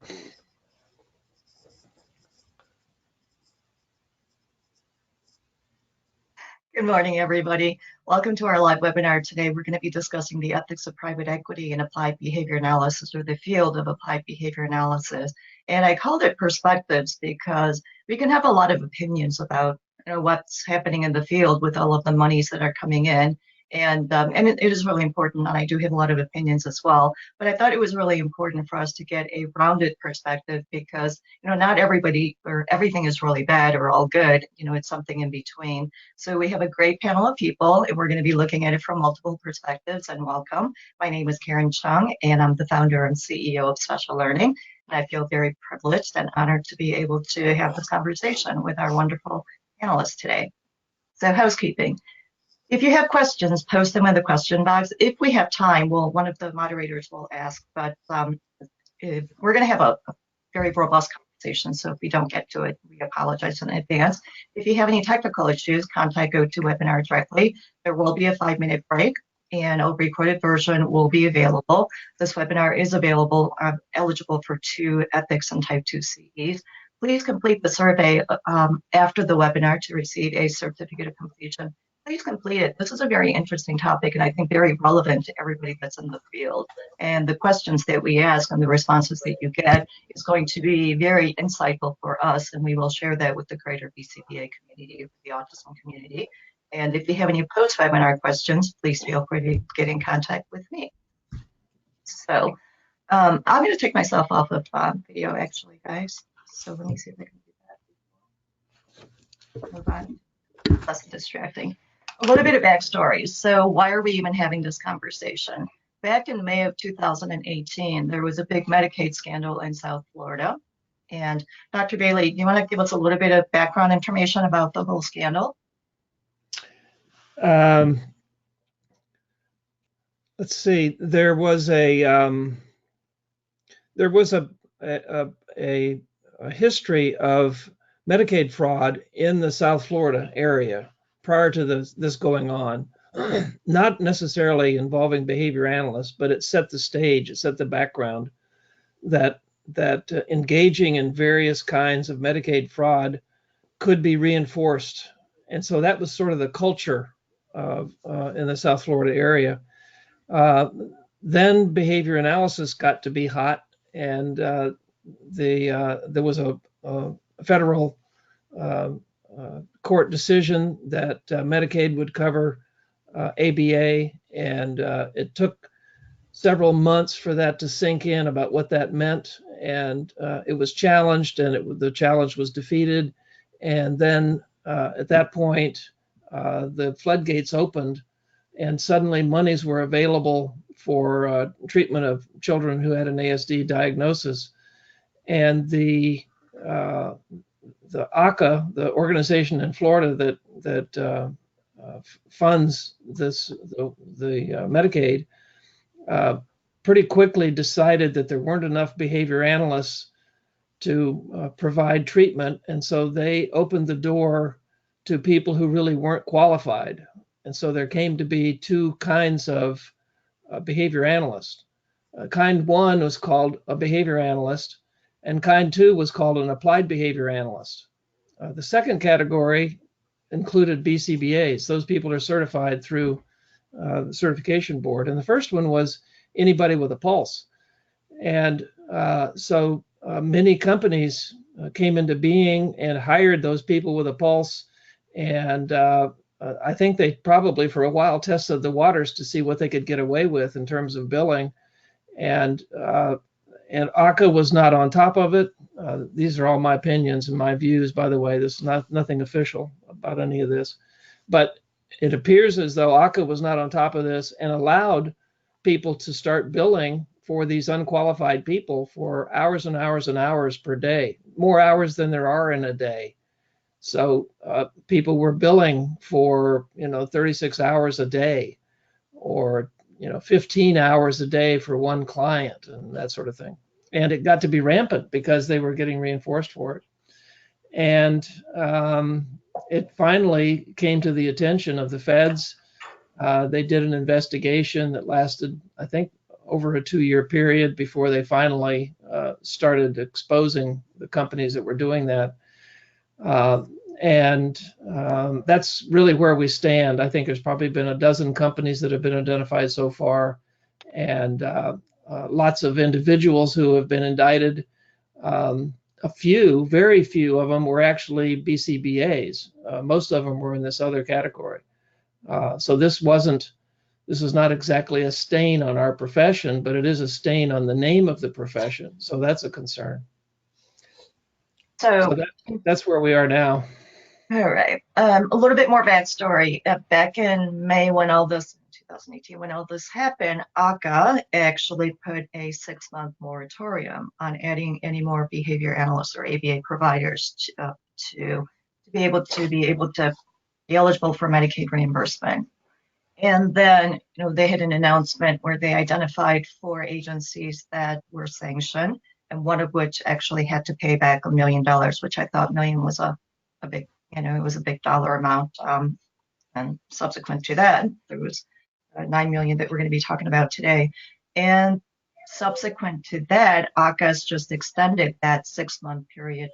Good morning, everybody. Welcome to our live webinar. Today, we're going to be discussing the ethics of private equity and applied behavior analysis, or the field of applied behavior analysis. And I called it perspectives because we can have a lot of opinions about what's happening in the field with all of the monies that are coming in. And it is really important, and I do have a lot of opinions as well. But I thought it was really important for us to get a rounded perspective because, not everybody or everything is really bad or all good. It's something in between. So we have a great panel of people, and we're going to be looking at it from multiple perspectives. And welcome. My name is Karen Chong, and I'm the founder and CEO of Special Learning. And I feel very privileged and honored to be able to have this conversation with our wonderful panelists today. So housekeeping. If you have questions, post them in the question box. If we have time, one of the moderators will ask, but we're going to have a very robust conversation, so if we don't get to it, we apologize in advance. If you have any technical issues, contact GoToWebinar directly. There will be a 5-minute break, and a recorded version will be available. This webinar is available, eligible for 2 ethics and type 2 CEs. Please complete the survey after the webinar to receive a certificate of completion. Please complete it. This is a very interesting topic, and I think very relevant to everybody that's in the field. And the questions that we ask and the responses that you get is going to be very insightful for us, and we will share that with the greater BCBA community, the autism community. And if you have any post-webinar questions, please feel free to get in contact with me. So I'm going to take myself off of video, actually, guys. So let me see if I can do that. Move on. Less distracting. A little bit of backstory. So why are we even having this conversation? Back in May of 2018, there was a big Medicaid scandal in South Florida. And Dr. Bailey, do you want to give us a little bit of background information about the whole scandal? Let's see. There was a history of Medicaid fraud in the South Florida area prior to this going on, not necessarily involving behavior analysts, but it set the stage, it set the background that engaging in various kinds of Medicaid fraud could be reinforced. And so that was sort of the culture of in the South Florida area. Then behavior analysis got to be hot, and there was a federal court decision that Medicaid would cover ABA, and it took several months for that to sink in about what that meant, and it was challenged, and the challenge was defeated, and then at that point the floodgates opened, and suddenly monies were available for treatment of children who had an ASD diagnosis, and the ACA, the organization in Florida that funds the Medicaid, pretty quickly decided that there weren't enough behavior analysts to provide treatment, and so they opened the door to people who really weren't qualified. And so there came to be 2 kinds of behavior analysts. Kind 1 was called a behavior analyst, and kind 2 was called an applied behavior analyst. The second category included BCBAs. Those people are certified through the certification board. And the first one was anybody with a pulse. And so many companies came into being and hired those people with a pulse. And I think they probably for a while tested the waters to see what they could get away with in terms of billing. And ACA was not on top of it. These are all my opinions and my views, by the way. This is nothing official about any of this. But it appears as though ACA was not on top of this and allowed people to start billing for these unqualified people for hours and hours and hours per day, more hours than there are in a day. So people were billing for 36 hours a day, or 15 hours a day for one client, and that sort of thing. And it got to be rampant because they were getting reinforced for it. And it finally came to the attention of the feds. They did an investigation that lasted, I think, over a 2-year period before they finally started exposing the companies that were doing that. That's really where we stand. I think there's probably been a dozen companies that have been identified so far, and lots of individuals who have been indicted. A few, very few of them were actually BCBAs. Most of them were in this other category. So this is not exactly a stain on our profession, but it is a stain on the name of the profession. So that's a concern. So that's where we are now. All right. A little bit more backstory. Back in May, 2018, when all this happened, ACA actually put a 6-month moratorium on adding any more behavior analysts or ABA providers to be able to be eligible for Medicaid reimbursement. And then, they had an announcement where they identified 4 agencies that were sanctioned, and one of which actually had to pay back $1 million, which I thought million was a big, it was a big dollar amount. And subsequent to that, there was 9 million that we're going to be talking about today. And subsequent to that, ACA's just extended that 6-month period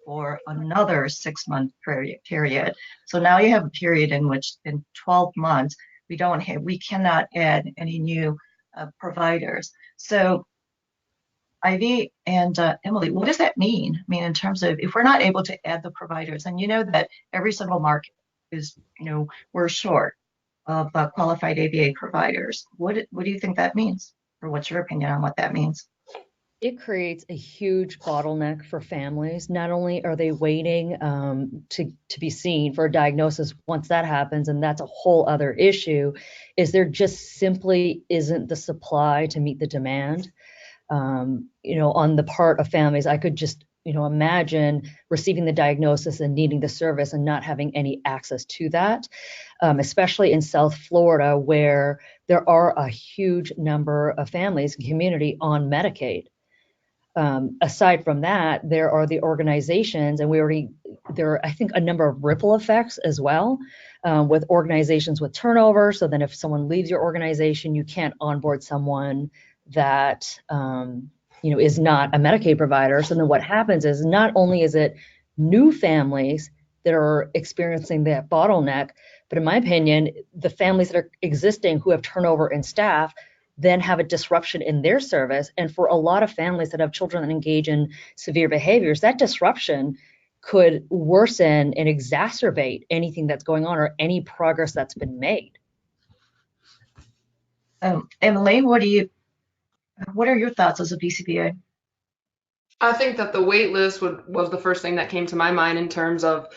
for another 6-month period. So now you have a period in which in 12 months, we cannot add any new providers. So Ivy and Emily, what does that mean? I mean, in terms of if we're not able to add the providers, and that every single market is, we're short of qualified ABA providers. What do you think that means? Or what's your opinion on what that means? It creates a huge bottleneck for families. Not only are they waiting to be seen for a diagnosis once that happens, and that's a whole other issue, is there just simply isn't the supply to meet the demand. On the part of families, I could just, imagine receiving the diagnosis and needing the service and not having any access to that, especially in South Florida, where there are a huge number of families and community on Medicaid. Aside from that, there are the organizations, and there are, I think, a number of ripple effects as well, with organizations with turnover. So then if someone leaves your organization, you can't onboard someone that, is not a Medicaid provider. So then what happens is not only is it new families that are experiencing that bottleneck, but in my opinion, the families that are existing who have turnover in staff then have a disruption in their service. And for a lot of families that have children that engage in severe behaviors, that disruption could worsen and exacerbate anything that's going on or any progress that's been made. Emily, what are your thoughts as a BCBA? I think that the wait list was the first thing that came to my mind in terms of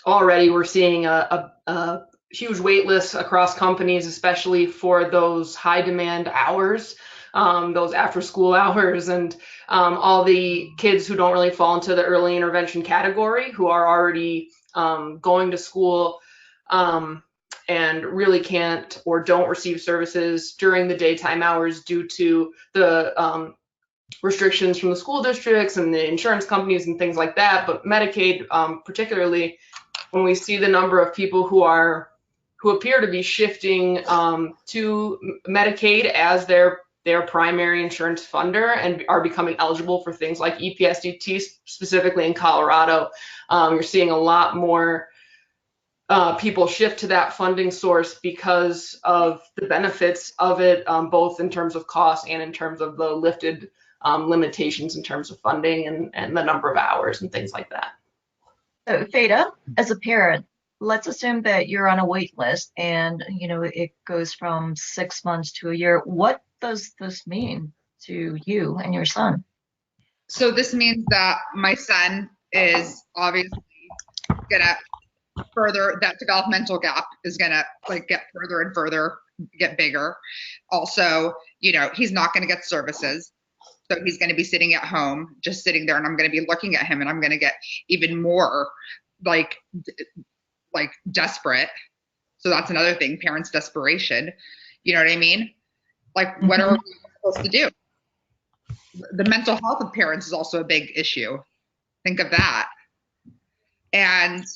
already we're seeing a huge wait lists across companies, especially for those high demand hours, those after school hours, and all the kids who don't really fall into the early intervention category, who are already going to school and really can't or don't receive services during the daytime hours due to the restrictions from the school districts and the insurance companies and things like that. But Medicaid, particularly, when we see the number of people who appear to be shifting to Medicaid as their primary insurance funder and are becoming eligible for things like EPSDT, specifically in Colorado, you're seeing a lot more people shift to that funding source because of the benefits of it, both in terms of cost and in terms of the lifted limitations in terms of funding and the number of hours and things like that. So Feda, as a parent, let's assume that you're on a wait list and it goes from 6 months to a year. What does this mean to you and your son? So this means that my son is obviously gonna that developmental gap is gonna get further and further, get bigger. Also, he's not gonna get services. So he's going to be sitting at home, just sitting there, and I'm going to be looking at him, and I'm going to get even more desperate. So that's another thing, parents' desperation. You know what I mean? What are we supposed to do? The mental health of parents is also a big issue. Think of that. And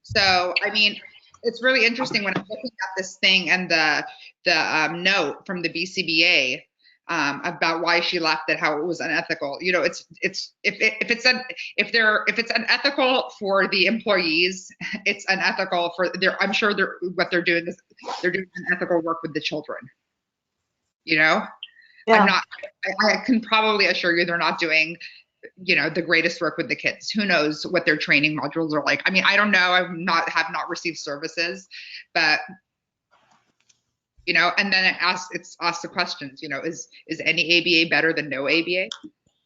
so, I mean, it's really interesting when I'm looking at this thing and the note from the BCBA. about why she left it, how it was unethical. You know, if it's unethical for the employees, it's unethical for I'm sure what they're doing is they're doing unethical work with the children. You know, Yeah. I can probably assure you they're not doing, you know, the greatest work with the kids. Who knows what their training modules are like? I mean, I don't know. Have not received services, but you know, and then it's asked the questions, you know, is any ABA better than no ABA?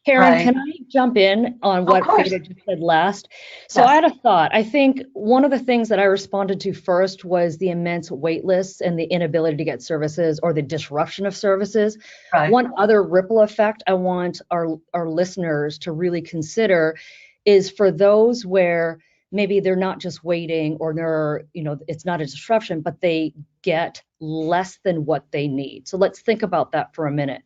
Karen, Right. can I jump in on what Feda just said last? So Yes. I had a thought. I think one of the things that I responded to first was the immense wait lists and the inability to get services or the disruption of services. Right. One other ripple effect I want our listeners to really consider is for those where maybe they're not just waiting or they're, you know, it's not a disruption, but they get less than what they need. So let's think about that for a minute.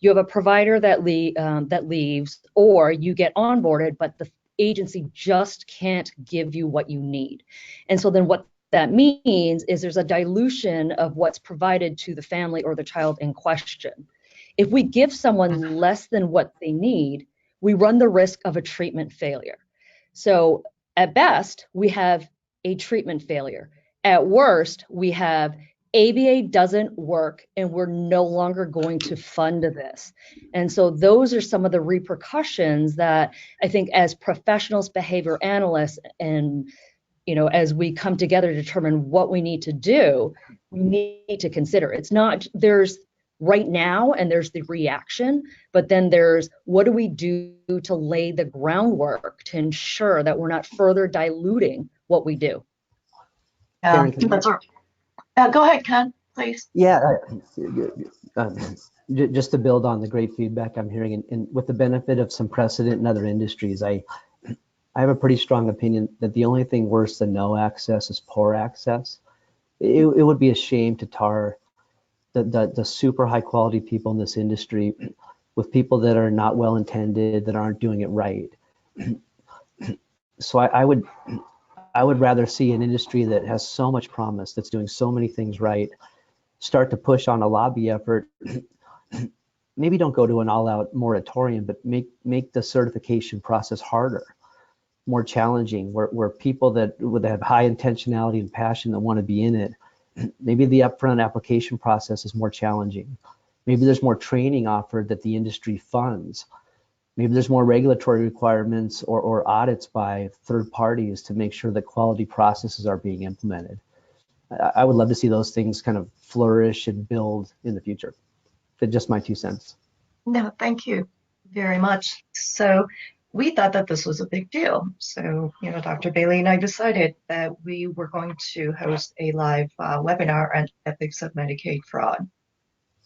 You have a provider that leaves, or you get onboarded, but the agency just can't give you what you need. And so then what that means is there's a dilution of what's provided to the family or the child in question. If we give someone less than what they need, we run the risk of a treatment failure. So at best, we have a treatment failure. At worst, we have ABA doesn't work and we're no longer going to fund this. And so those are some of the repercussions that I think as professionals, behavior analysts, and you know, as we come together to determine what we need to do, we need to consider. It's not, there's right now and there's the reaction, but then there's what do we do to lay the groundwork to ensure that we're not further diluting what we do. Karen, go ahead, Ken, please. Yeah, just to build on the great feedback I'm hearing, and with the benefit of some precedent in other industries, I have a pretty strong opinion that the only thing worse than no access is poor access. It would be a shame to tar the super high quality people in this industry with people that are not well intended, that aren't doing it right. So I would rather see an industry that has so much promise, that's doing so many things right, start to push on a lobby effort. Maybe don't go to an all-out moratorium, but make the certification process harder, more challenging, where people that would have high intentionality and passion that want to be in it, maybe the upfront application process is more challenging. Maybe there's more training offered that the industry funds. Maybe there's more regulatory requirements or audits by third parties to make sure that quality processes are being implemented. I would love to see those things kind of flourish and build in the future. Just my 2 cents. No, thank you very much. So we thought that this was a big deal. So, you know, Dr. Bailey and I decided that we were going to host a live webinar on ethics of Medicaid fraud.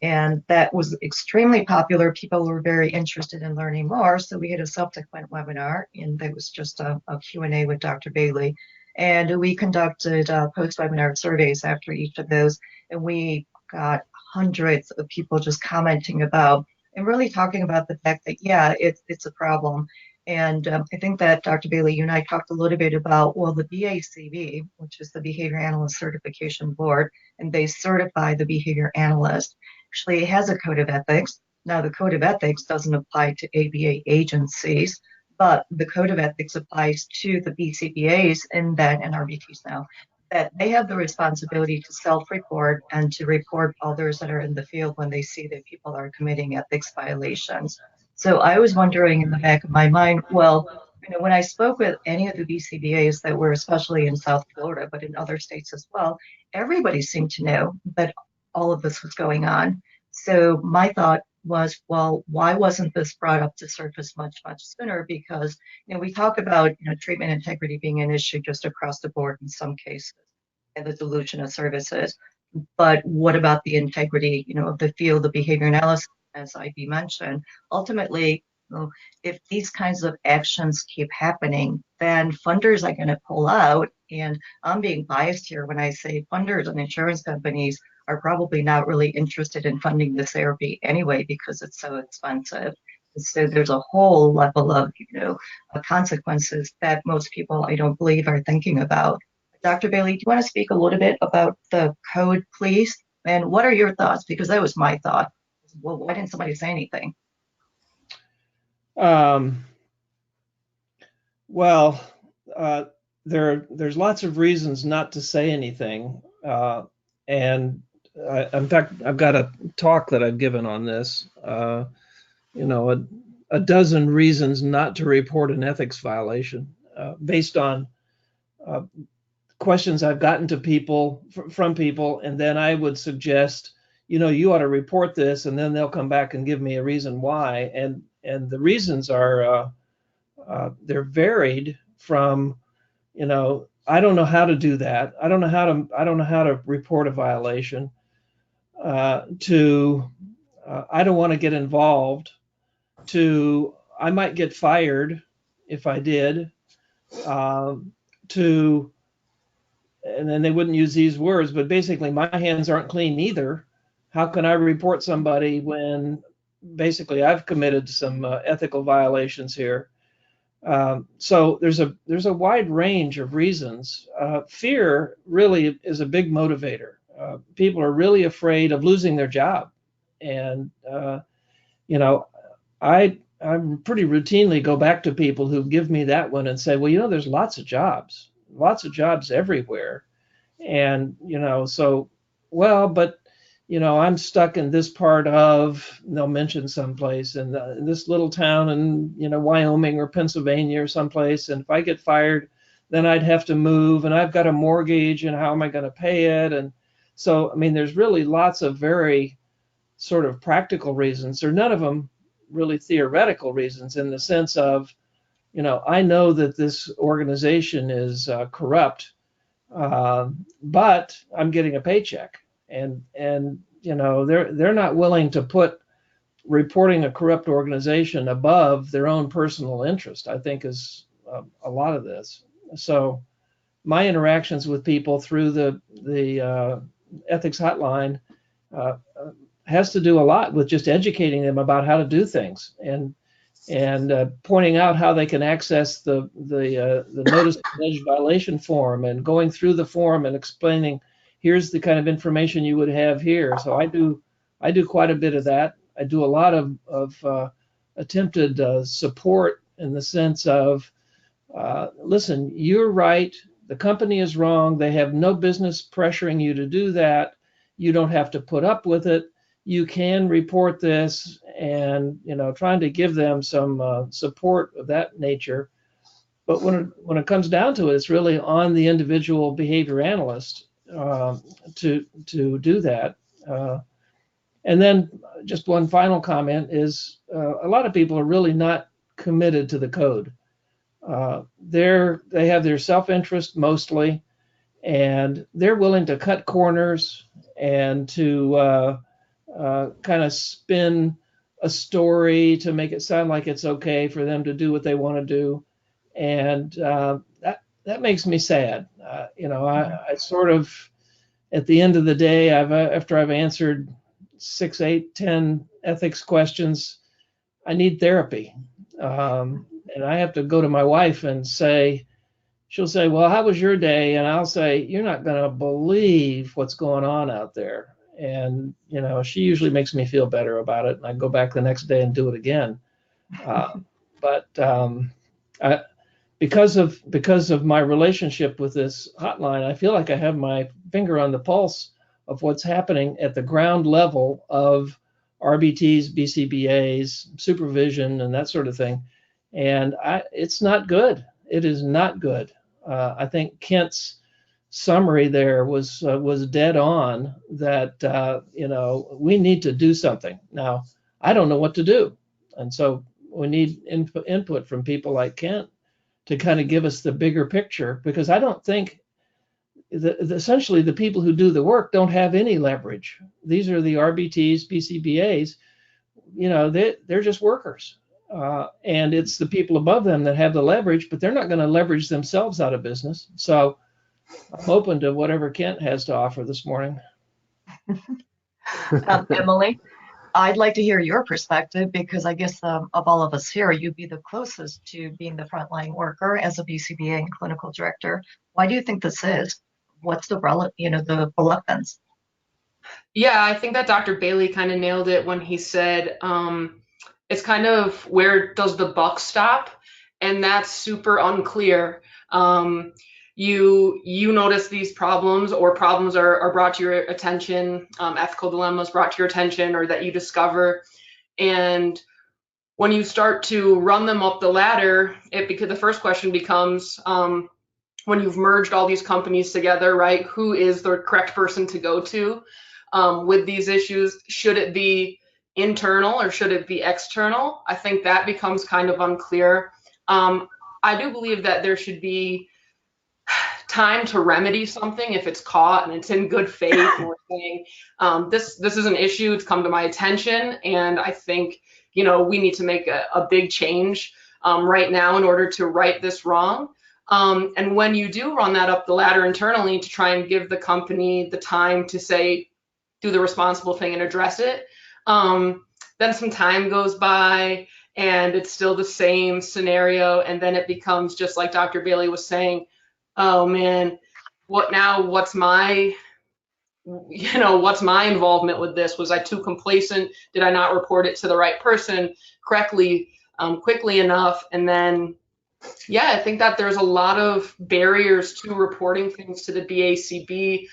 And that was extremely popular. People were very interested in learning more. So we had a subsequent webinar, and that was just a Q&A with Dr. Bailey. And we conducted post-webinar surveys after each of those. And we got hundreds of people just commenting about and really talking about the fact that, yeah, it's a problem. And I think that Dr. Bailey, you and I talked a little bit about, well, the BACB, which is the Behavior Analyst Certification Board, and they certify the behavior analyst, actually has a code of ethics. Now, the code of ethics doesn't apply to ABA agencies, but the code of ethics applies to the BCBAs and RBTs now, that they have the responsibility to self-report and to report others that are in the field when they see that people are committing ethics violations. So I was wondering in the back of my mind, well, you know, when I spoke with any of the BCBAs that were especially in South Florida, but in other states as well, everybody seemed to know that all of this was going on. So my thought was, well, why wasn't this brought up to surface much sooner? Because, you know, we talk about, you know, treatment integrity being an issue just across the board in some cases, and the dilution of services. But what about the integrity, you know, of the field of behavior analysis, as IB mentioned? Ultimately, you know, if these kinds of actions keep happening, then funders are going to pull out. And I'm being biased here when I say funders and insurance companies are probably not really interested in funding this therapy anyway because it's so expensive. So there's a whole level of, you know, consequences that most people, I don't believe, are thinking about. Dr. Bailey, do you want to speak a little bit about the code, please? And what are your thoughts? Because that was my thought. Well, why didn't somebody say anything? Um, well, uh, there's lots of reasons not to say anything, and in fact, I've got a talk that I've given on this. You know, a dozen reasons not to report an ethics violation, based on uh, questions I've gotten to people from people, and then I would suggest, you know, you ought to report this, and then they'll come back and give me a reason why, and the reasons are they're varied from, you know, I don't know how to do that. I don't know how to report a violation, to I don't want to get involved, to I might get fired if I did, to, and then they wouldn't use these words, but basically my hands aren't clean either. How can I report somebody when basically I've committed some ethical violations here? So there's a wide range of reasons. Fear really is a big motivator. People are really afraid of losing their job, and you know, I pretty routinely go back to people who give me that one and say, well, you know, there's lots of jobs everywhere, and you know, so well, but you know, I'm stuck in this part of, they'll mention someplace in this little town in, you know, Wyoming or Pennsylvania or someplace, and if I get fired, then I'd have to move, and I've got a mortgage, and how am I going to pay it? And so, I mean, there's really lots of very sort of practical reasons. There are none of them really theoretical reasons, in the sense of, you know, I know that this organization is corrupt, but I'm getting a paycheck, and you know, they're not willing to put reporting a corrupt organization above their own personal interest, I think, is a lot of this. So my interactions with people through the ethics hotline uh, has to do a lot with just educating them about how to do things, and pointing out how they can access the notice of alleged violation form, and going through the form and explaining, here's the kind of information you would have here. So I do quite a bit of that. I do a lot of attempted support, in the sense of, listen, you're right, the company is wrong, they have no business pressuring you to do that, you don't have to put up with it, you can report this, and you know, trying to give them some support of that nature. But when it comes down to it, it's really on the individual behavior analyst to do that. And then just one final comment is, a lot of people are really not committed to the code. They have their self-interest mostly, and they're willing to cut corners and to kind of spin a story to make it sound like it's okay for them to do what they want to do, and that makes me sad. You know, I sort of, at the end of the day, after I've answered 6, 8, 10 ethics questions, I need therapy, and I have to go to my wife and say, she'll say, well, how was your day? And I'll say, you're not going to believe what's going on out there. And, you know, she usually makes me feel better about it. And I go back the next day and do it again. But I, because of my relationship with this hotline, I feel like I have my finger on the pulse of what's happening at the ground level of RBTs, BCBAs, supervision, and that sort of thing. And it's not good. It is not good. I think Kent's summary there was dead on. That you know, we need to do something now. I don't know what to do, and so we need input from people like Kent to kind of give us the bigger picture, because I don't think essentially the people who do the work don't have any leverage. These are the RBTs, BCBAs. You know, they're just workers. And it's the people above them that have the leverage, but they're not going to leverage themselves out of business. So I'm open to whatever Kent has to offer this morning. Emily, I'd like to hear your perspective, because I guess of all of us here, you'd be the closest to being the frontline worker as a BCBA and clinical director. Why do you think this is? What's the the reluctance? Yeah, I think that Dr. Bailey kind of nailed it when he said it's kind of where does the buck stop? And that's super unclear. Um, you notice these problems, or problems are brought to your attention, ethical dilemmas brought to your attention, or that you discover. And when you start to run them up the ladder, because the first question becomes, when you've merged all these companies together, right? Who is the correct person to go to with these issues? Should it be internal or should it be external? I think that becomes kind of unclear. I do believe that there should be time to remedy something if it's caught and it's in good faith and we're saying this is an issue, it's come to my attention, and I think we need to make a big change right now in order to right this wrong. And when you do run that up the ladder internally to try and give the company the time to say, do the responsible thing and address it, then some time goes by and it's still the same scenario, and then it becomes just like Dr. Bailey was saying, oh man, what now? What's my involvement with this? Was I too complacent? Did I not report it to the right person correctly, quickly enough? And then, yeah, I think that there's a lot of barriers to reporting things to the BACB.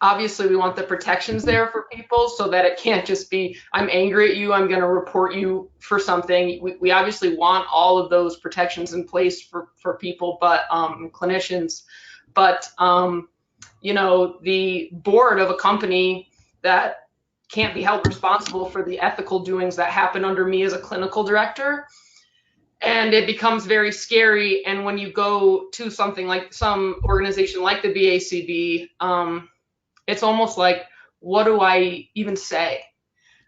Obviously, we want the protections there for people so that it can't just be, I'm angry at you, I'm going to report you for something. We obviously want all of those protections in place for people, but clinicians. But, the board of a company that can't be held responsible for the ethical doings that happen under me as a clinical director. And it becomes very scary. And when you go to something like some organization like the BACB, it's almost like, what do I even say?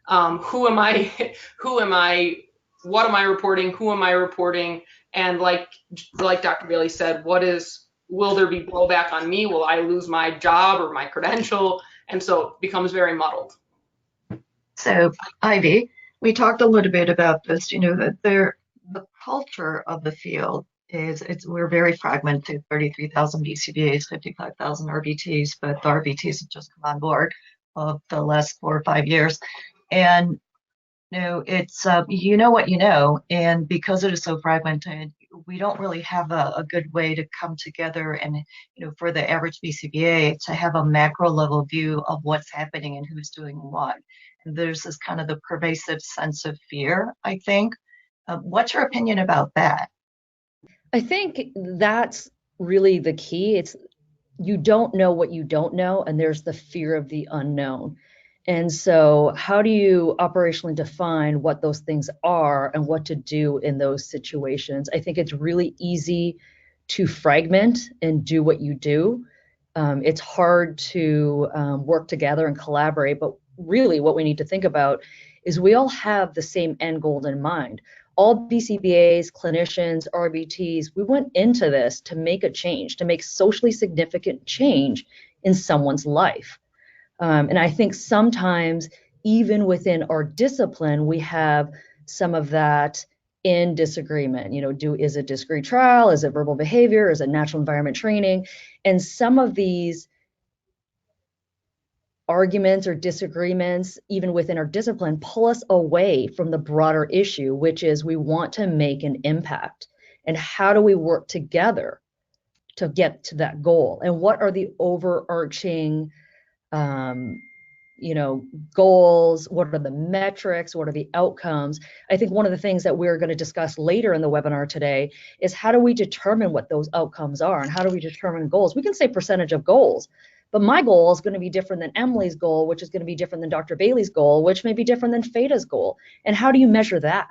Who am I? Who am I? What am I reporting? Who am I reporting? And like Dr. Bailey said, will there be blowback on me? Will I lose my job or my credential? And so it becomes very muddled. So, Ivy, we talked a little bit about this, that the culture of the field we're very fragmented, 33,000 BCBAs, 55,000 RBTs, but the RBTs have just come on board of the last 4 or 5 years. And it's you know what you know, and because it is so fragmented, we don't really have a good way to come together and for the average BCBA to have a macro level view of what's happening and who's doing what. And there's this kind of the pervasive sense of fear, I think. What's your opinion about that? I think that's really the key. It's you don't know what you don't know, and there's the fear of the unknown. And so how do you operationally define what those things are and what to do in those situations? I think it's really easy to fragment and do what you do. It's hard to work together and collaborate, but really what we need to think about is we all have the same end goal in mind. All BCBAs, clinicians, RBTs, we went into this to make a change, to make socially significant change in someone's life. And I think sometimes even within our discipline, we have some of that in disagreement. Is it discrete trial? Is it verbal behavior? Is it natural environment training? And some of these arguments or disagreements, even within our discipline, pull us away from the broader issue, which is we want to make an impact. And how do we work together to get to that goal? And what are the overarching goals? What are the metrics? What are the outcomes? I think one of the things that we're going to discuss later in the webinar today is how do we determine what those outcomes are and how do we determine goals? We can say percentage of goals, but my goal is going to be different than Emily's goal, which is going to be different than Dr. Bailey's goal, which may be different than Feda's goal. And how do you measure that?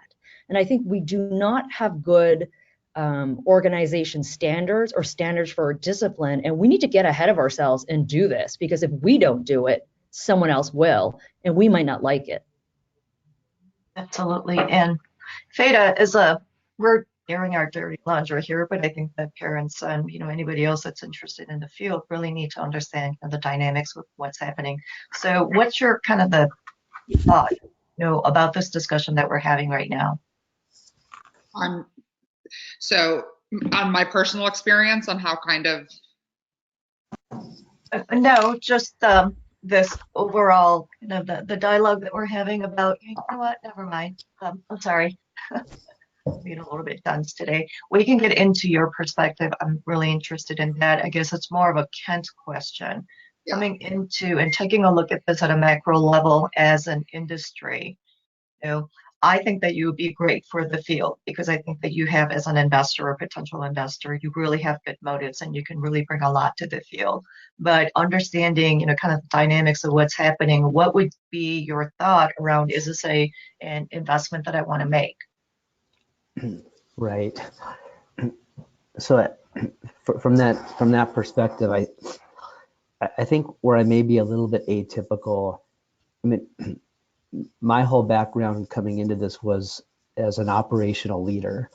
And I think we do not have good organization standards or standards for our discipline, and we need to get ahead of ourselves and do this, because if we don't do it, someone else will, and we might not like it. Absolutely. And Feda we're airing our dirty laundry here, but I think that parents and anybody else that's interested in the field really need to understand the dynamics with what's happening. So what's your kind of the thought about this discussion that we're having right now? So on my personal experience on how kind of No, just this overall, the dialogue that we're having about, you know what, never mind. I'm sorry. Being a little bit dense today. We can get into your perspective. I'm really interested in that. I guess it's more of a Kent question. Yeah. Coming into and taking a look at this at a macro level as an industry, you know, I think that you would be great for the field because I think that you have, as an investor or potential investor, you really have good motives and you can really bring a lot to the field. But understanding, kind of the dynamics of what's happening, what would be your thought around, is this an investment that I want to make? Right. So from that perspective, I think where I may be a little bit atypical. I mean, my whole background coming into this was as an operational leader.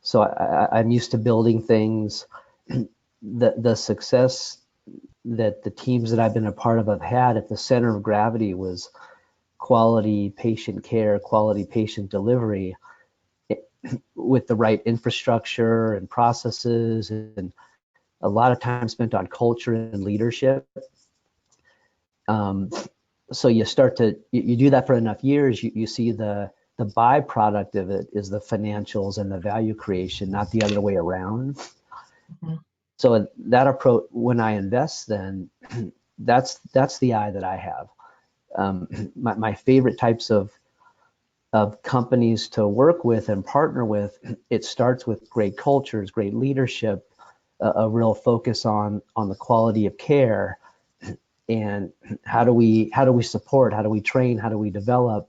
So I'm used to building things. The success that the teams that I've been a part of have had at the center of gravity was quality patient care, quality patient delivery, with the right infrastructure and processes, and a lot of time spent on culture and leadership. So you do that for enough years, you see the byproduct of it is the financials and the value creation, not the other way around. Mm-hmm. So that approach, when I invest, then that's the eye that I have. My favorite types of companies to work with and partner with, it starts with great cultures, great leadership, a real focus on the quality of care, and how do we support, how do we train, how do we develop,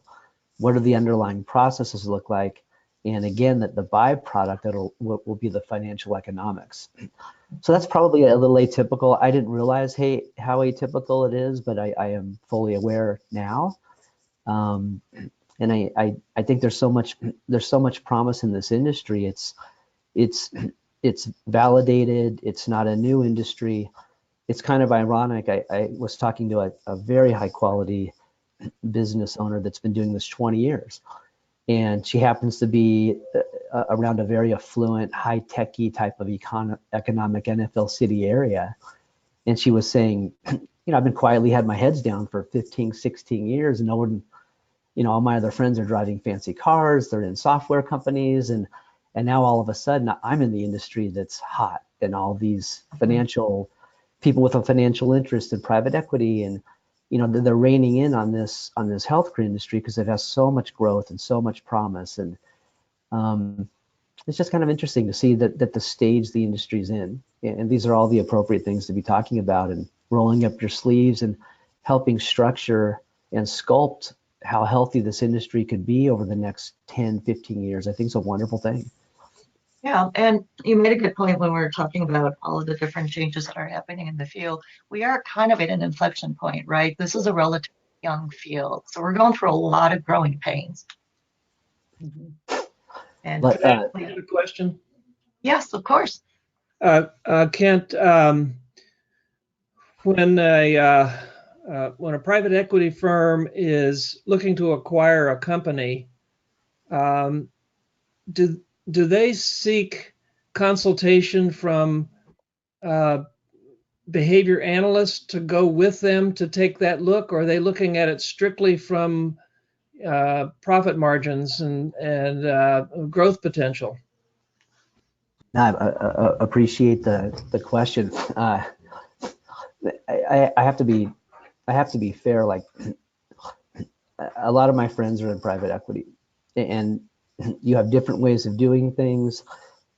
what do the underlying processes look like, and again, that the byproduct will be the financial economics. So that's probably a little atypical. I didn't realize how atypical it is, but I am fully aware now. And I think there's so much promise in this industry. It's validated. It's not a new industry. It's kind of ironic. I was talking to a very high quality business owner that's been doing this 20 years. And she happens to be around a very affluent, high-techy type of economic NFL city area. And she was saying, I've been quietly had my heads down for 15, 16 years, and no one, all my other friends are driving fancy cars, they're in software companies, and now all of a sudden I'm in the industry that's hot, and all these financial people with a financial interest in private equity, and they're reining in on this healthcare industry because it has so much growth and so much promise. And it's just kind of interesting to see that the stage the industry's in, and these are all the appropriate things to be talking about, and rolling up your sleeves and helping structure and sculpt how healthy this industry could be over the next 10, 15 years. I think it's a wonderful thing. Yeah, and you made a good point when we were talking about all of the different changes that are happening in the field. We are kind of at an inflection point, right? This is a relatively young field, so we're going through a lot of growing pains. Mm-hmm. And can I ask a question? Yes, of course. Kent, when a private equity firm is looking to acquire a company, do they seek consultation from behavior analysts to go with them to take that look, or are they looking at it strictly from profit margins and growth potential? I appreciate the question. I have to be fair. Like, a lot of my friends are in private equity, and you have different ways of doing things.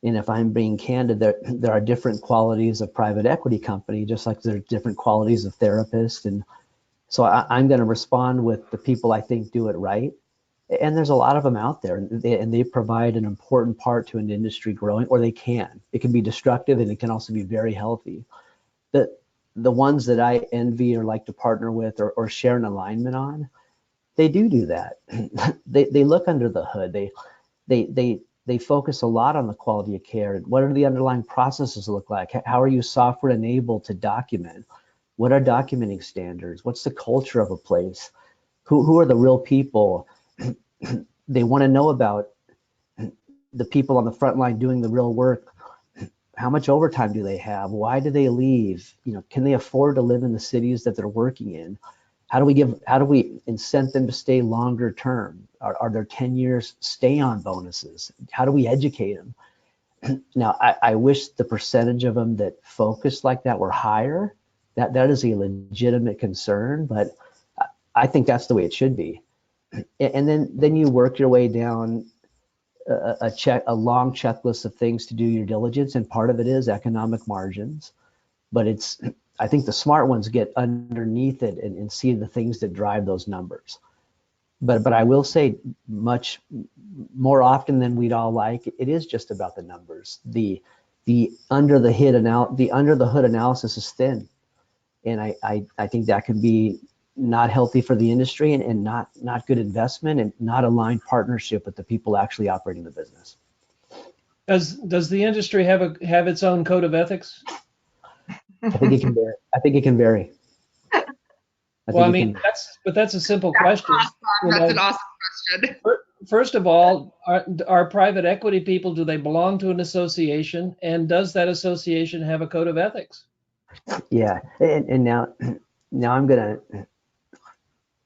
And if I'm being candid, there are different qualities of private equity company, just like there are different qualities of therapists. And so I'm going to respond with the people I think do it right. And there's a lot of them out there, and they provide an important part to an industry growing, or they can. It can be destructive, and it can also be very healthy. The ones that I envy or like to partner with or share an alignment on, they do that. They look under the hood. They focus a lot on the quality of care. What are the underlying processes look like? How are you software enabled to document? What are documenting standards? What's the culture of a place? Who are the real people? They want to know about the people on the front line doing the real work. How much overtime do they have? Why do they leave? Can they afford to live in the cities that they're working in? How do we incent them to stay longer term? Are there 10 years stay on bonuses? How do we educate them? Now, I wish the percentage of them that focus like that were higher. That is a legitimate concern, but I think that's the way it should be. And then you work your way down a long checklist of things to do your diligence, and part of it is economic margins. But I think the smart ones get underneath it and see the things that drive those numbers. But I will say, much more often than we'd all like, it is just about the numbers. The under the hood analysis is thin, and I think that can be not healthy for the industry and not good investment and not aligned partnership with the people actually operating the business. Does the industry have its own code of ethics? I think it can vary. Well, I mean, that's a simple question. That's an awesome question. First of all, are private equity people, do they belong to an association, and does that association have a code of ethics? Yeah, and now I'm gonna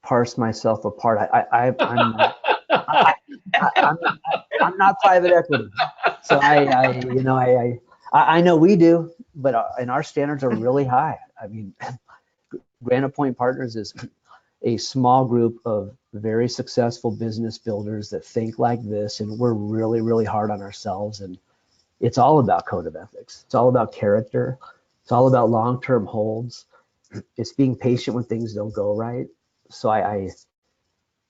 parse myself apart. I'm not private equity, so I know we do, but our standards are really high. I mean, Granite Point Partners is a small group of very successful business builders that think like this, and we're really, really hard on ourselves. And it's all about code of ethics. It's all about character. It's all about long-term holds. It's being patient when things don't go right. So I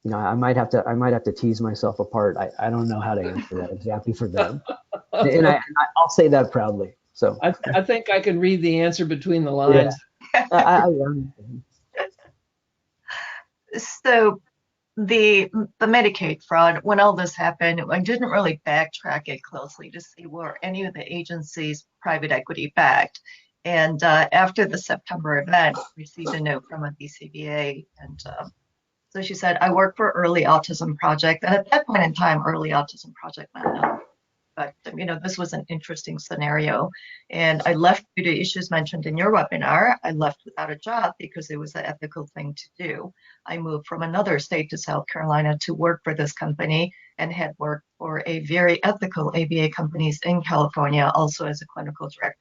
might have to tease myself apart. I don't know how to answer that exactly for them, and I'll say that proudly. So I think I can read the answer between the lines. Yeah. So the Medicaid fraud, when all this happened, I didn't really backtrack it closely to see were any of the agencies private equity backed. And after the September event, received a note from a BCBA, and so she said, I work for Early Autism Project. And at that point in time, Early Autism Project meant nothing. But, this was an interesting scenario. And I left due to issues mentioned in your webinar. I left without a job because it was the ethical thing to do. I moved from another state to South Carolina to work for this company and had worked for a very ethical ABA companies in California, also as a clinical director.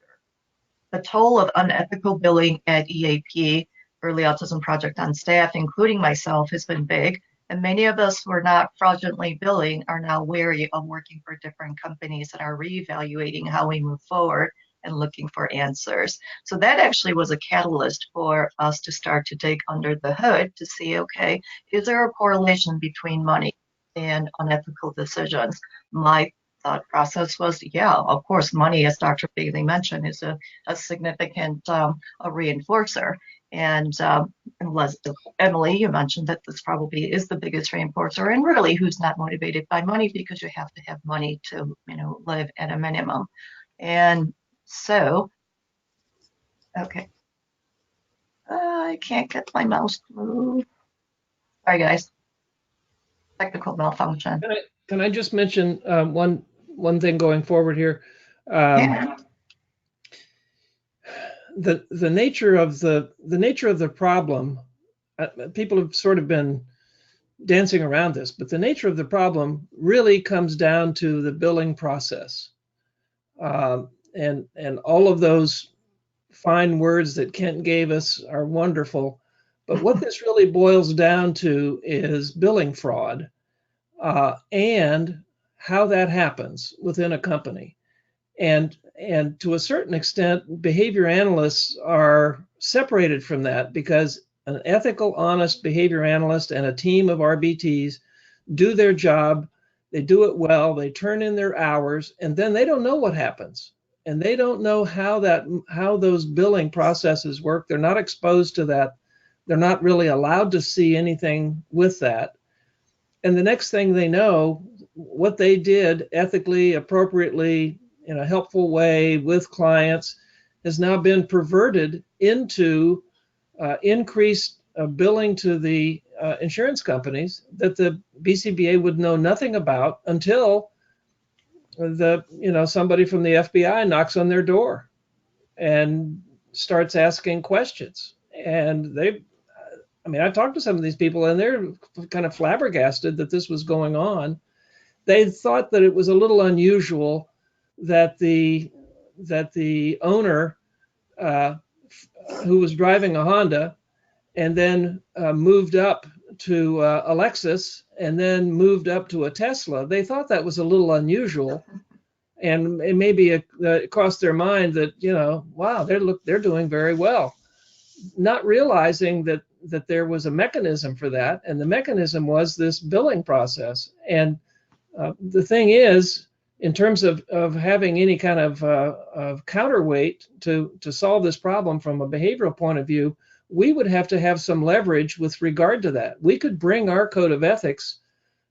The toll of unethical billing at EAP, Early Autism Project, on staff, including myself, has been big. And many of us who are not fraudulently billing are now wary of working for different companies and are reevaluating how we move forward and looking for answers. So that actually was a catalyst for us to start to dig under the hood to see, okay, is there a correlation between money and unethical decisions? My thought process was, yeah, of course, money, as Dr. Bailey mentioned, is a significant a reinforcer. And Emily, you mentioned that this probably is the biggest reinforcer, and really, who's not motivated by money, because you have to have money to, live at a minimum. And so, okay, I can't get my mouse to move. Sorry, guys. Technical malfunction. Can I just mention one thing going forward here? Yeah. The nature of the problem, people have sort of been dancing around this, but the nature of the problem really comes down to the billing process, and all of those fine words that Kent gave us are wonderful, but what this really boils down to is billing fraud, and how that happens within a company. And to a certain extent, behavior analysts are separated from that, because an ethical, honest behavior analyst and a team of RBTs do their job. They do it well. They turn in their hours, and then they don't know what happens, and they don't know how those billing processes work. They're not exposed to that. They're not really allowed to see anything with that. And the next thing they know, what they did ethically, appropriately, in a helpful way with clients, has now been perverted into increased billing to the insurance companies that the BCBA would know nothing about until somebody from the FBI knocks on their door and starts asking questions. And I talked to some of these people, and they're kind of flabbergasted that this was going on. They thought that it was a little unusual that the owner, who was driving a Honda, and then moved up to a Lexus, and then moved up to a Tesla. They thought that was a little unusual, and it maybe it crossed their mind that, wow, they're doing very well, not realizing that there was a mechanism for that, and the mechanism was this billing process. And the thing is, in terms of having any kind of counterweight to solve this problem from a behavioral point of view, we would have to have some leverage with regard to that. We could bring our code of ethics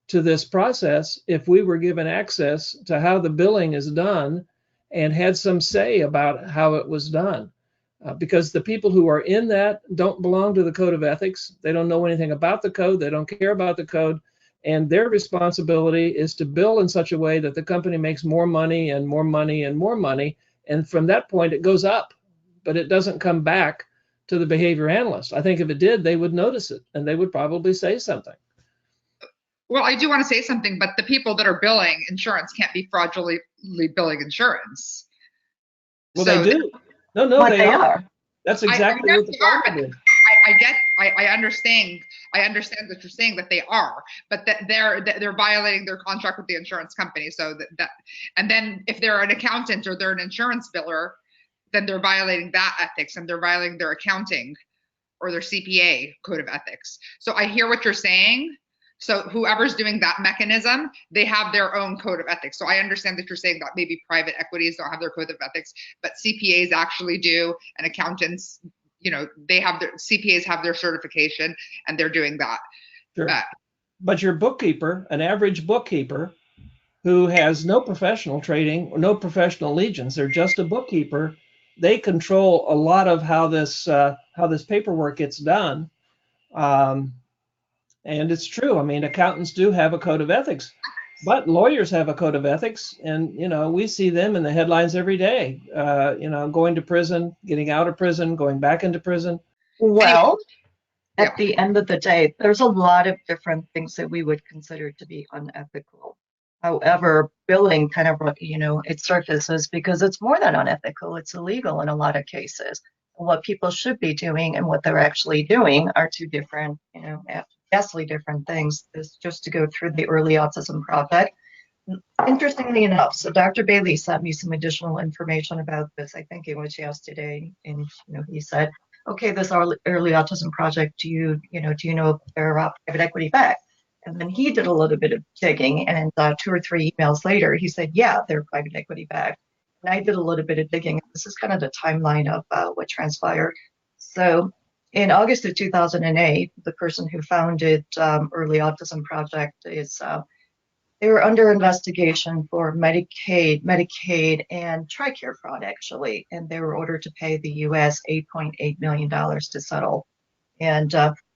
to this process if we were given access to how the billing is done and had some say about how it was done. Because the people who are in that don't belong to the code of ethics. They don't know anything about the code. They don't care about the code. And their responsibility is to bill in such a way that the company makes more money and more money and more money. And from that point, it goes up, but it doesn't come back to the behavior analyst. I think if it did, they would notice it, and they would probably say something. Well, I do want to say something, but the people that are billing insurance can't be fraudulently billing insurance. Well, so they do. No, but they are. That's exactly what the problem is. I understand that you're saying that they are, but that they're violating their contract with the insurance company. So that and then if they're an accountant or they're an insurance biller, then they're violating that ethics, and they're violating their accounting or their CPA code of ethics. So I hear what you're saying. So whoever's doing that mechanism, they have their own code of ethics. So I understand that you're saying that maybe private equities don't have their code of ethics, but CPAs actually do, and accountants, they have their CPAs have their certification, and they're doing that. Sure. But your bookkeeper, an average bookkeeper who has no professional training or no professional allegiance, they're just a bookkeeper, they control a lot of how this paperwork gets done. And it's true. Accountants do have a code of ethics, but lawyers have a code of ethics, and we see them in the headlines every day. Going to prison, getting out of prison, going back into prison. Well, at the end of the day, there's a lot of different things that we would consider to be unethical. However, billing kind of, it surfaces because it's more than unethical. It's illegal in a lot of cases. What people should be doing and what they're actually doing are two different, vastly different things. Is just to go through the Early Autism Project. Interestingly enough, so Dr. Bailey sent me some additional information about this. I think it was yesterday, and he said, "Okay, this Early Autism Project. Do you know if they're private equity backed?" And then he did a little bit of digging, and 2 or 3 emails later, he said, "Yeah, they're private equity backed." And I did a little bit of digging. This is kind of the timeline of what transpired. So in August of 2008, the person who founded Early Autism Project they were under investigation for Medicaid, and TRICARE fraud, actually, and they were ordered to pay the U.S. $8.8 million to settle. And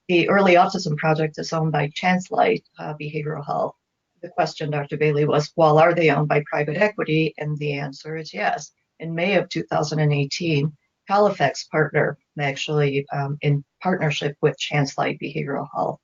the Early Autism Project is owned by Chancellite Behavioral Health. The question, Dr. Bailey, was, well, are they owned by private equity? And the answer is yes. In May of 2018, Halifax partner, actually in partnership with Chancellite Behavioral Health,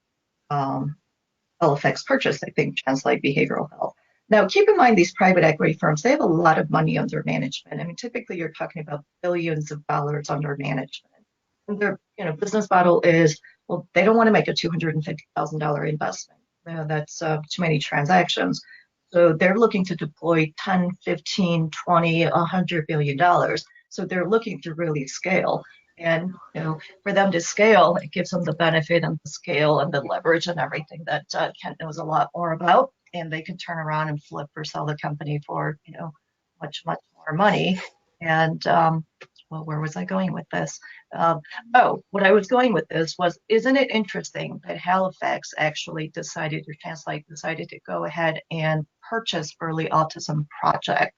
Halifax purchased, I think, Chancellite Behavioral Health. Now, keep in mind, these private equity firms, they have a lot of money under management. Typically, you're talking about billions of dollars under management. And their business model is, well, they don't want to make a $250,000 investment. That's too many transactions. So they're looking to deploy 10, 15, 20, $100 billion. So they're looking to really scale. And for them to scale, it gives them the benefit and the scale and the leverage and everything that Kent knows a lot more about. And they can turn around and flip or sell the company for much, much more money. And well, where was I going with this? What I was going with this was, isn't it interesting that Halifax actually decided, or Chancellite decided, to go ahead and purchase Early Autism Project,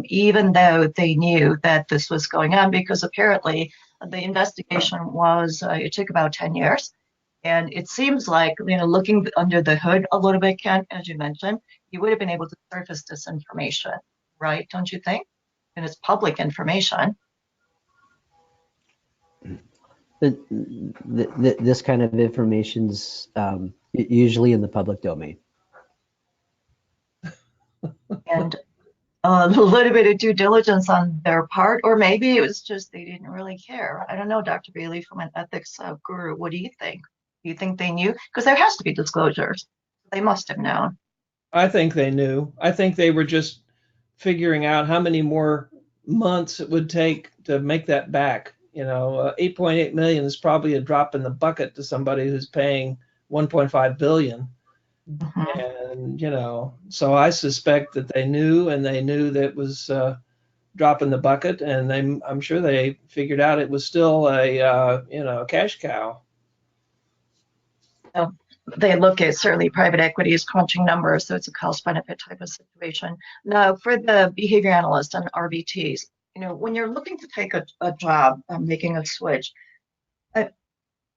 even though they knew that this was going on, because apparently the investigation was, it took about 10 years. And it seems like, looking under the hood a little bit, Ken, as you mentioned, you would have been able to surface this information, right? Don't you think? And it's public information. This kind of information's usually in the public domain. And a little bit of due diligence on their part, or maybe it was just they didn't really care. I don't know, Dr. Bailey, from an ethics guru, what do you think? Do you think they knew? Because there has to be disclosures. They must have known. I think they knew. I think they were just figuring out how many more months it would take to make that back. 8.8 million is probably a drop in the bucket to somebody who's paying 1.5 billion. Mm-hmm. And, so I suspect that they knew, and they knew that it was drop in the bucket, and I'm sure they figured out it was still a cash cow. So they look at, certainly private equity is crunching numbers, so it's a cost benefit type of situation. Now, for the behavior analyst and RBTs, when you're looking to take a job, making a switch,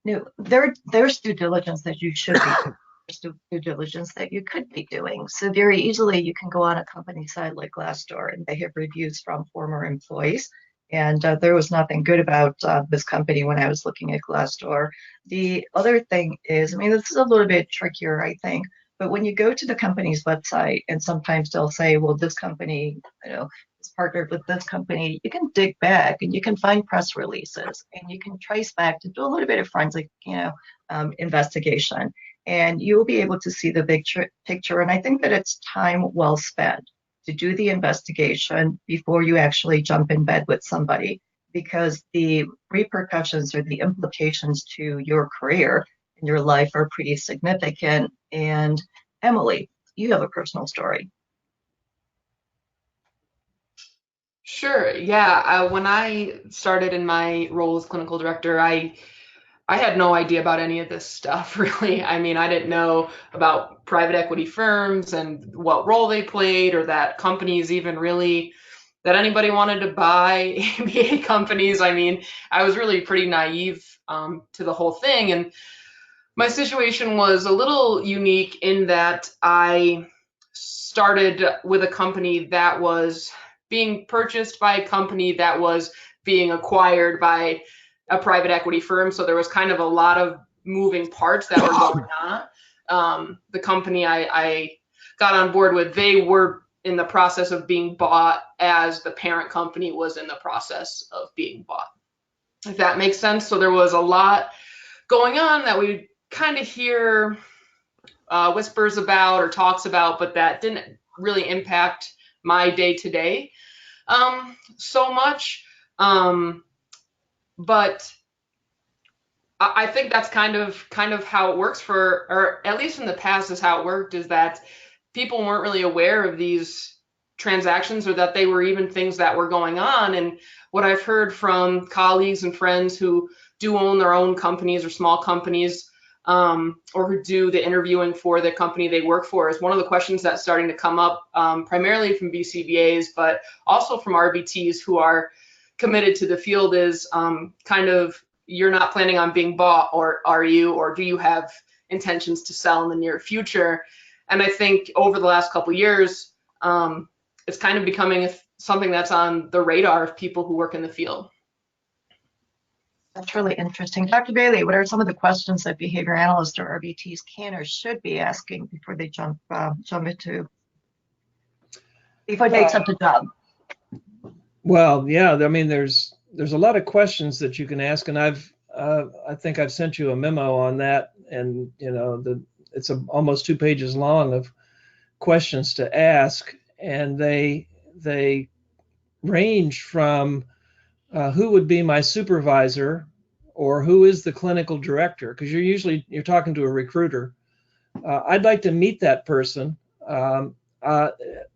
there's due diligence that you should be doing. There's due diligence that you could be doing. So very easily you can go on a company site like Glassdoor, and they have reviews from former employees. And there was nothing good about this company when I was looking at Glassdoor. The other thing is, this is a little bit trickier, I think, but when you go to the company's website, and sometimes they'll say, well, this company, is partnered with this company, you can dig back and you can find press releases, and you can trace back to do a little bit of forensic, investigation, and you'll be able to see the big picture. And I think that it's time well spent to do the investigation before you actually jump in bed with somebody, because the repercussions or the implications to your career and your life are pretty significant. And Emily, you have a personal story. Sure. Yeah. When I started in my role as clinical director, I had no idea about any of this stuff, really. I didn't know about private equity firms and what role they played, or that companies even really, that anybody wanted to buy ABA companies. I was really pretty naive to the whole thing. And my situation was a little unique in that I started with a company that was being purchased by a company that was being acquired by a private equity firm. So there was kind of a lot of moving parts that were going on. The company I got on board with, they were in the process of being bought as the parent company was in the process of being bought, if that makes sense. So there was a lot going on that we kind of hear whispers about or talks about, but that didn't really impact my day-to-day so much. But I think that's kind of how it works or at least in the past is how it worked, is that people weren't really aware of these transactions, or that they were even things that were going on. And what I've heard from colleagues and friends who do own their own companies or small companies, or who do the interviewing for the company they work for, is one of the questions that's starting to come up, primarily from BCBAs, but also from RBTs who are committed to the field, is kind of, you're not planning on being bought, or are you, or do you have intentions to sell in the near future? And I think over the last couple of years, it's kind of becoming something that's on the radar of people who work in the field. That's really interesting. Dr. Bailey, what are some of the questions that behavior analysts or RBTs can or should be asking before they before they accept a job? Well, yeah, there's a lot of questions that you can ask, and I think I've sent you a memo on that, and it's almost 2 pages long of questions to ask, and they range from who would be my supervisor, or who is the clinical director, because you're talking to a recruiter. I'd like to meet that person.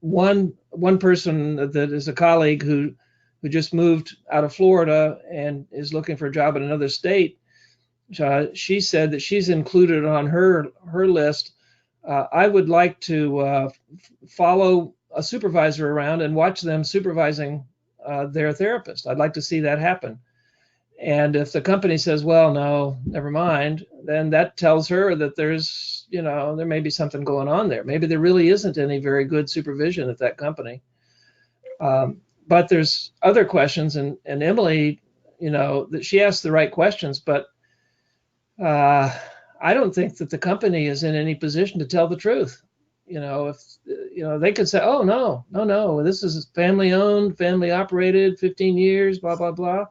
One person that is a colleague who just moved out of Florida and is looking for a job in another state, she said that she's included on her list. I would like to follow a supervisor around and watch them supervising their therapist. I'd like to see that happen. And if the company says, well, no, never mind, then that tells her that there's, there may be something going on there. Maybe there really isn't any very good supervision at that company. But there's other questions, and Emily, that she asked the right questions, but I don't think that the company is in any position to tell the truth. If they could say, oh, no, this is family owned, family operated, 15 years, blah, blah, blah.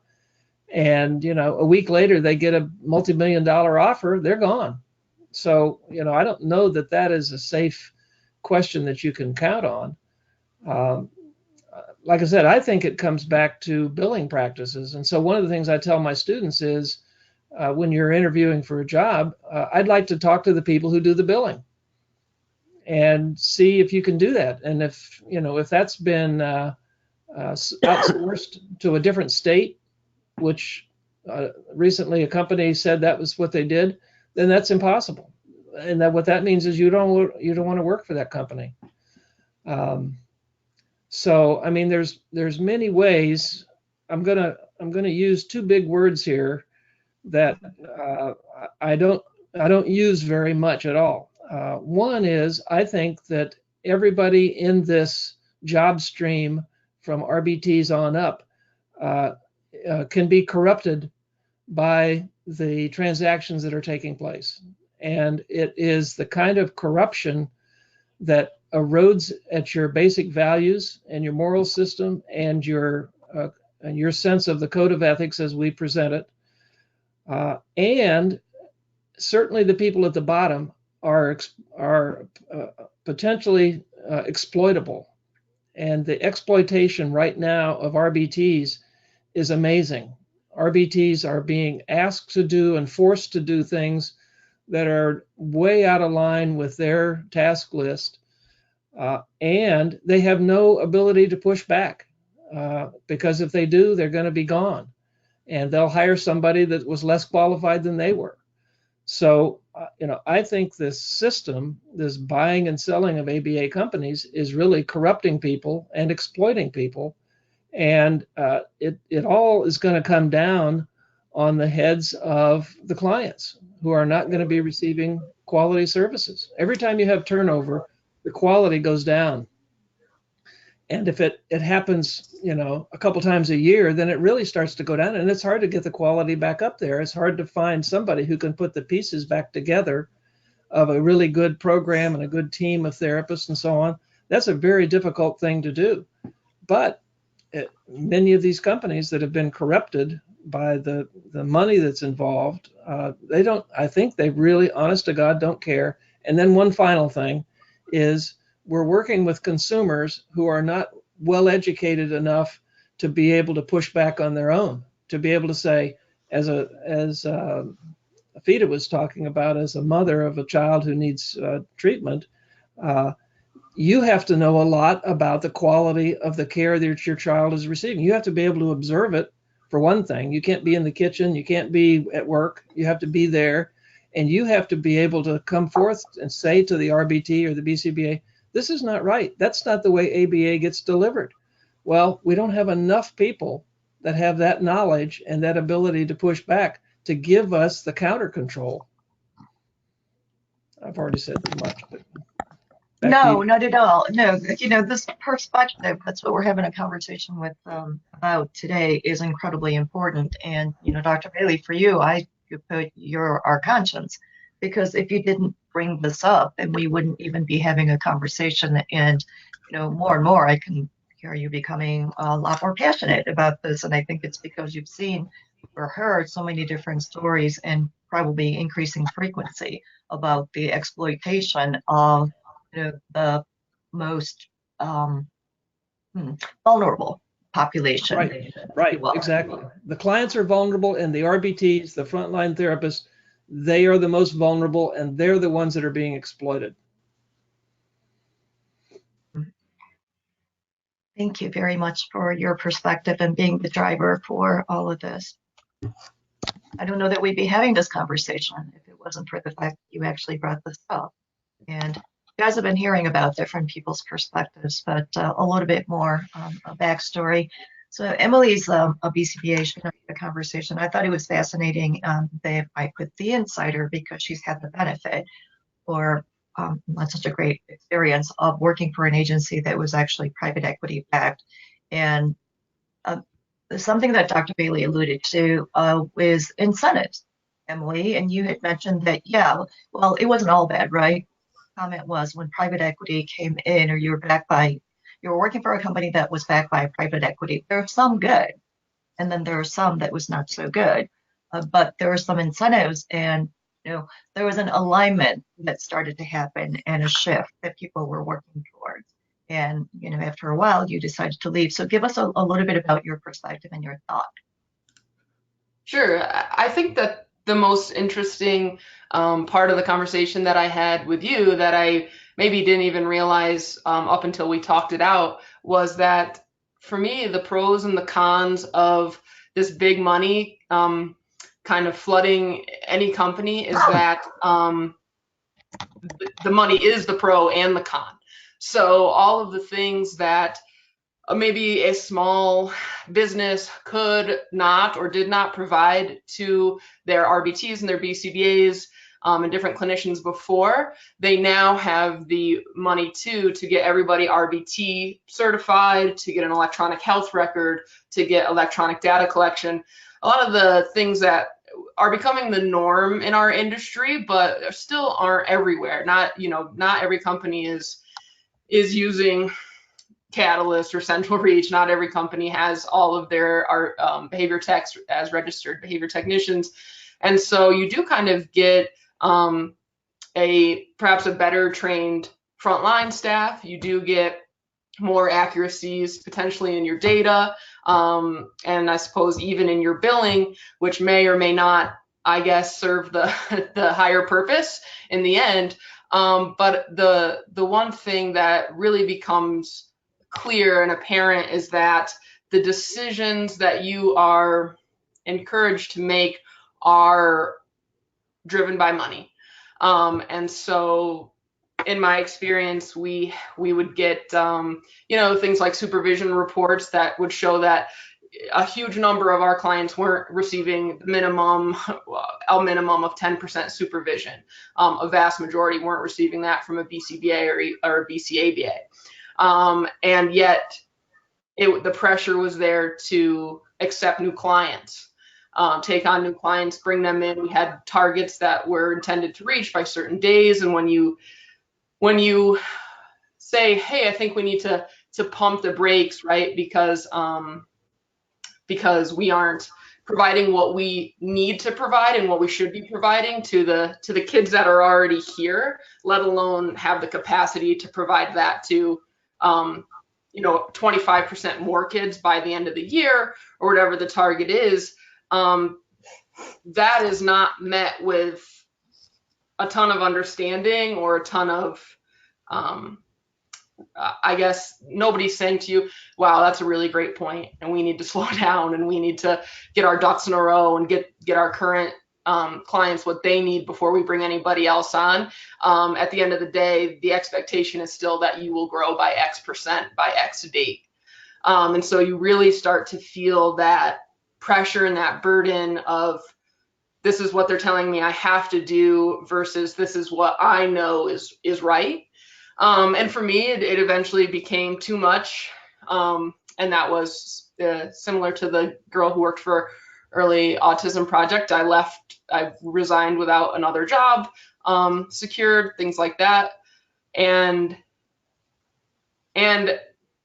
And, a week later, they get a multi-million-dollar offer, they're gone. So, I don't know that that is a safe question that you can count on. Like I said, I think it comes back to billing practices. And so one of the things I tell my students is when you're interviewing for a job, I'd like to talk to the people who do the billing and see if you can do that. And if that's been outsourced to a different state, which recently a company said that was what they did, then that's impossible. And that what that means is you don't want to work for that company. So I mean, there's many ways. I'm gonna use two big words here that I don't use very much at all. One is I think that everybody in this job stream from RBTs on up can be corrupted by the transactions that are taking place. And it is the kind of corruption that erodes at your basic values and your moral system and your sense of the code of ethics as we present it. And certainly the people at the bottom are potentially exploitable. And the exploitation right now of RBTs is amazing. RBTs are being asked to do and forced to do things that are way out of line with their task list. And they have no ability to push back because if they do, they're going to be gone. And they'll hire somebody that was less qualified than they were. So, I think this system, this buying and selling of ABA companies is really corrupting people and exploiting people. And it all is going to come down on the heads of the clients who are not going to be receiving quality services. Every time you have turnover, the quality goes down. And if it happens, a couple times a year, then it really starts to go down, and it's hard to get the quality back up there. It's hard to find somebody who can put the pieces back together of a really good program and a good team of therapists and so on. That's a very difficult thing to do. But many of these companies that have been corrupted by the money that's involved, I think they really, honest to God, don't care. And then one final thing is we're working with consumers who are not well educated enough to be able to push back on their own, to be able to say, as Feda was talking about, as a mother of a child who needs treatment, you have to know a lot about the quality of the care that your child is receiving. You have to be able to observe it, for one thing. You can't be in the kitchen, you can't be at work, you have to be there, and you have to be able to come forth and say to the RBT or the BCBA, this is not right. That's not the way ABA gets delivered. Well, we don't have enough people that have that knowledge and that ability to push back to give us the counter control. I've already said too much, but no, not at all. No, this perspective, that's what we're having a conversation with about today, is incredibly important. And, Dr. Bailey, for you, you're our conscience, because if you didn't bring this up, then we wouldn't even be having a conversation. And, more and more, I can hear you becoming a lot more passionate about this. And I think it's because you've seen or heard so many different stories, and probably increasing frequency, about the exploitation of the most vulnerable population. Right, exactly. The clients are vulnerable, and the RBTs, the frontline therapists, they are the most vulnerable, and they're the ones that are being exploited. Thank you very much for your perspective and being the driver for all of this. I don't know that we'd be having this conversation if it wasn't for the fact that you actually brought this up. And you guys have been hearing about different people's perspectives, but a little bit more a backstory. So Emily's a BCBA. She and I had a conversation. I thought it was fascinating that I put the insider because she's had the benefit or not such a great experience of working for an agency that was actually private equity backed. And uh, something that Dr. Bailey alluded to is incentives, Emily. And you had mentioned that, yeah, well, it wasn't all bad, right? Comment was when private equity came in or you were working for a company that was backed by private equity, there was some good. And then there was some that was not so good. But there were some incentives and there was an alignment that started to happen and a shift that people were working towards. And after a while, you decided to leave. So give us a little bit about your perspective and your thought. Sure. I think that the most interesting part of the conversation that I had with you that I maybe didn't even realize up until we talked it out was that for me, the pros and the cons of this big money kind of flooding any company is that the money is the pro and the con. So all of the things that maybe a small business could not or did not provide to their RBTs and their BCBAs and different clinicians before, they now have the money to get everybody RBT certified, to get an electronic health record, to get electronic data collection. A lot of the things that are becoming the norm in our industry, but still aren't everywhere. Not every company is using Catalyst or Central Reach. Not every company has all of their behavior techs as registered behavior technicians. And so you do kind of get perhaps a better trained frontline staff. You do get more accuracies potentially in your data, and I suppose even in your billing, which may or may not, I guess, serve the higher purpose in the end. But the one thing that really becomes clear and apparent is that the decisions that you are encouraged to make are driven by money. And so in my experience, we would get, things like supervision reports that would show that a huge number of our clients weren't receiving a minimum of 10% supervision. A vast majority weren't receiving that from a BCBA or a BCABA. And yet the pressure was there to accept new clients. Take on new clients, bring them in. We had targets that were intended to reach by certain days. And when you say, hey, I think we need to pump the brakes, right? Because we aren't providing what we need to provide and what we should be providing to the kids that are already here, let alone have the capacity to provide that to 25% more kids by the end of the year or whatever the target is. That is not met with a ton of understanding or a ton of, I guess nobody's saying to you, wow, that's a really great point, and we need to slow down and we need to get our ducks in a row and get our current clients what they need before we bring anybody else on. At the end of the day, the expectation is still that you will grow by X% by X date. And so you really start to feel that pressure and that burden of, this is what they're telling me I have to do versus this is what I know is right. And for me, it eventually became too much. And that was similar to the girl who worked for Early Autism Project. I resigned without another job, secured, things like that. And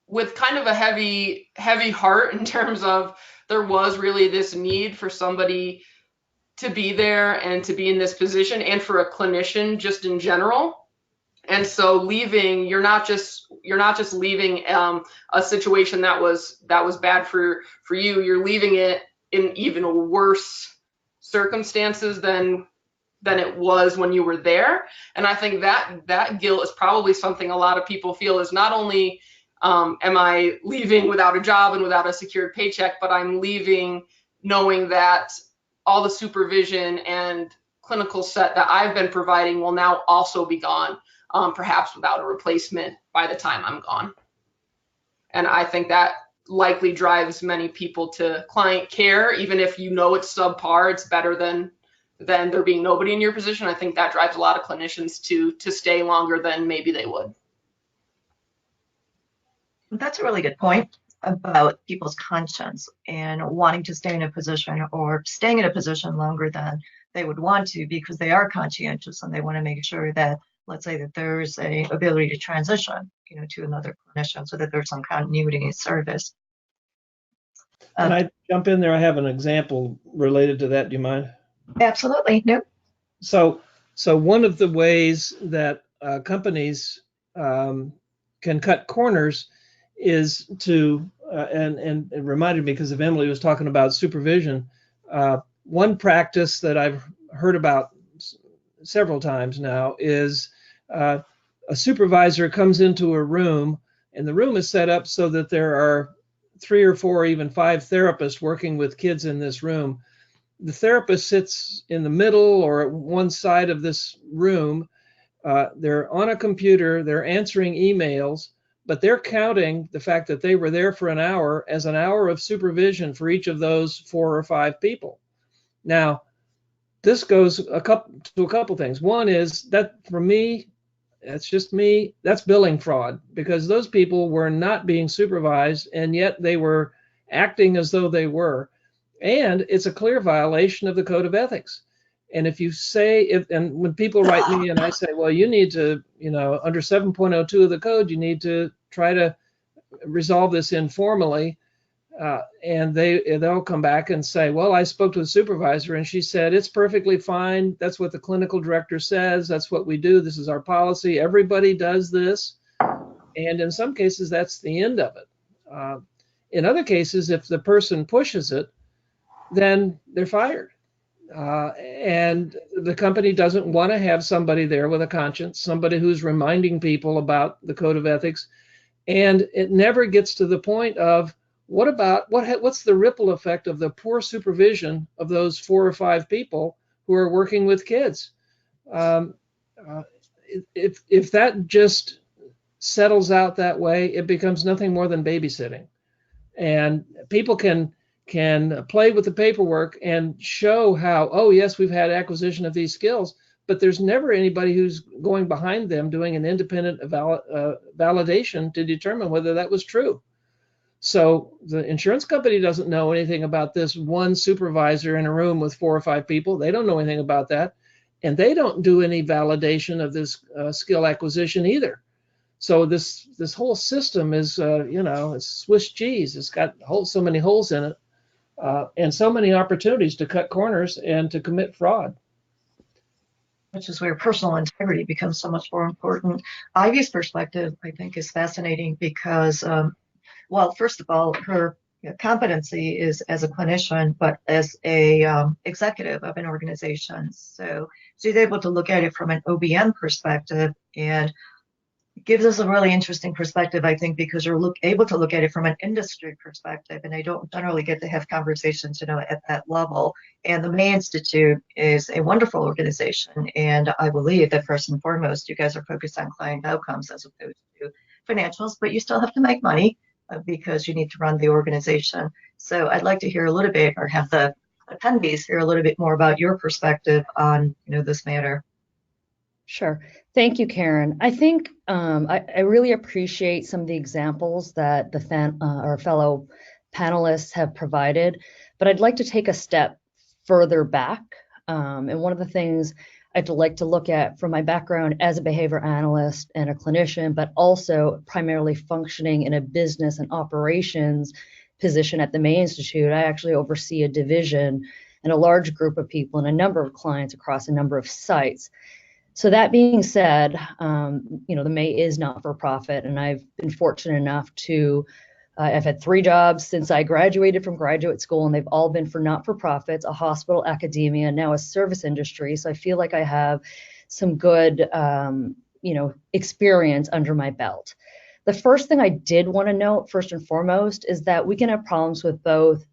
with kind of a heavy heart in terms of there was really this need for somebody to be there and to be in this position and for a clinician just in general. And so leaving, you're not just leaving a situation that was bad for you. You're leaving it in even worse circumstances than it was when you were there. And I think that guilt is probably something a lot of people feel, is not only am I leaving without a job and without a secured paycheck, but I'm leaving knowing that all the supervision and clinical set that I've been providing will now also be gone. Perhaps without a replacement by the time I'm gone. And I think that likely drives many people to client care. Even if you know it's subpar, it's better than there being nobody in your position. I think that drives a lot of clinicians to stay longer than maybe they would. That's a really good point about people's conscience and wanting to stay in a position or staying in a position longer than they would want to because they are conscientious and they want to make sure that, let's say, that there's a ability to transition, to another clinician so that there's some continuity in service. Can I jump in there? I have an example related to that. Do you mind? Absolutely. Nope. So one of the ways that companies can cut corners is to, and it reminded me because of Emily was talking about supervision. One practice that I've heard about several times now is a supervisor comes into a room, and the room is set up so that there are 3 or 4, even 5 therapists working with kids in this room. The therapist sits in the middle or at one side of this room. They're on a computer, they're answering emails, but they're counting the fact that they were there for an hour as an hour of supervision for each of those 4 or 5 people. Now, this goes to a couple things. One is that for me, that's just me, that's billing fraud, because those people were not being supervised and yet they were acting as though they were. And it's a clear violation of the code of ethics. And if you say, and when people write me and I say, well, you need to, under 7.02 of the code, you need to try to resolve this informally. And they'll come back and say, well, I spoke to the supervisor and she said, it's perfectly fine. That's what the clinical director says. That's what we do. This is our policy. Everybody does this. And in some cases, that's the end of it. In other cases, if the person pushes it, then they're fired. And the company doesn't want to have somebody there with a conscience, somebody who's reminding people about the code of ethics. And it never gets to the point of, what's the ripple effect of the poor supervision of those 4 or 5 people who are working with kids? If that just settles out that way, it becomes nothing more than babysitting. And people can play with the paperwork and show how, oh, yes, we've had acquisition of these skills, but there's never anybody who's going behind them doing an independent validation to determine whether that was true. So the insurance company doesn't know anything about this one supervisor in a room with 4 or 5 people. They don't know anything about that. And they don't do any validation of this skill acquisition either. So this whole system is, it's Swiss cheese. It's got so many holes in it. And so many opportunities to cut corners and to commit fraud. Which is where personal integrity becomes so much more important. Ivy's perspective, I think, is fascinating because, well, first of all, her competency is as a clinician, but as a executive of an organization. So she's able to look at it from an OBM perspective, and it gives us a really interesting perspective, I think, because you're able to look at it from an industry perspective, and I don't generally get to have conversations, at that level. And the May Institute is a wonderful organization, and I believe that first and foremost, you guys are focused on client outcomes as opposed to financials, but you still have to make money because you need to run the organization. So I'd like to hear a little bit, or have the attendees hear a little bit more about your perspective on, this matter. Sure. Thank you, Karen. I think I really appreciate some of the examples that our fellow panelists have provided, but I'd like to take a step further back. And one of the things I'd like to look at from my background as a behavior analyst and a clinician, but also primarily functioning in a business and operations position at the May Institute, I actually oversee a division and a large group of people and a number of clients across a number of sites. So that being said, the May is not for profit, and I've been fortunate enough to, I've had 3 jobs since I graduated from graduate school, and they've all been for not-for-profits, a hospital, academia, now a service industry. So I feel like I have some good, experience under my belt. The first thing I did want to note, first and foremost, is that we can have problems with both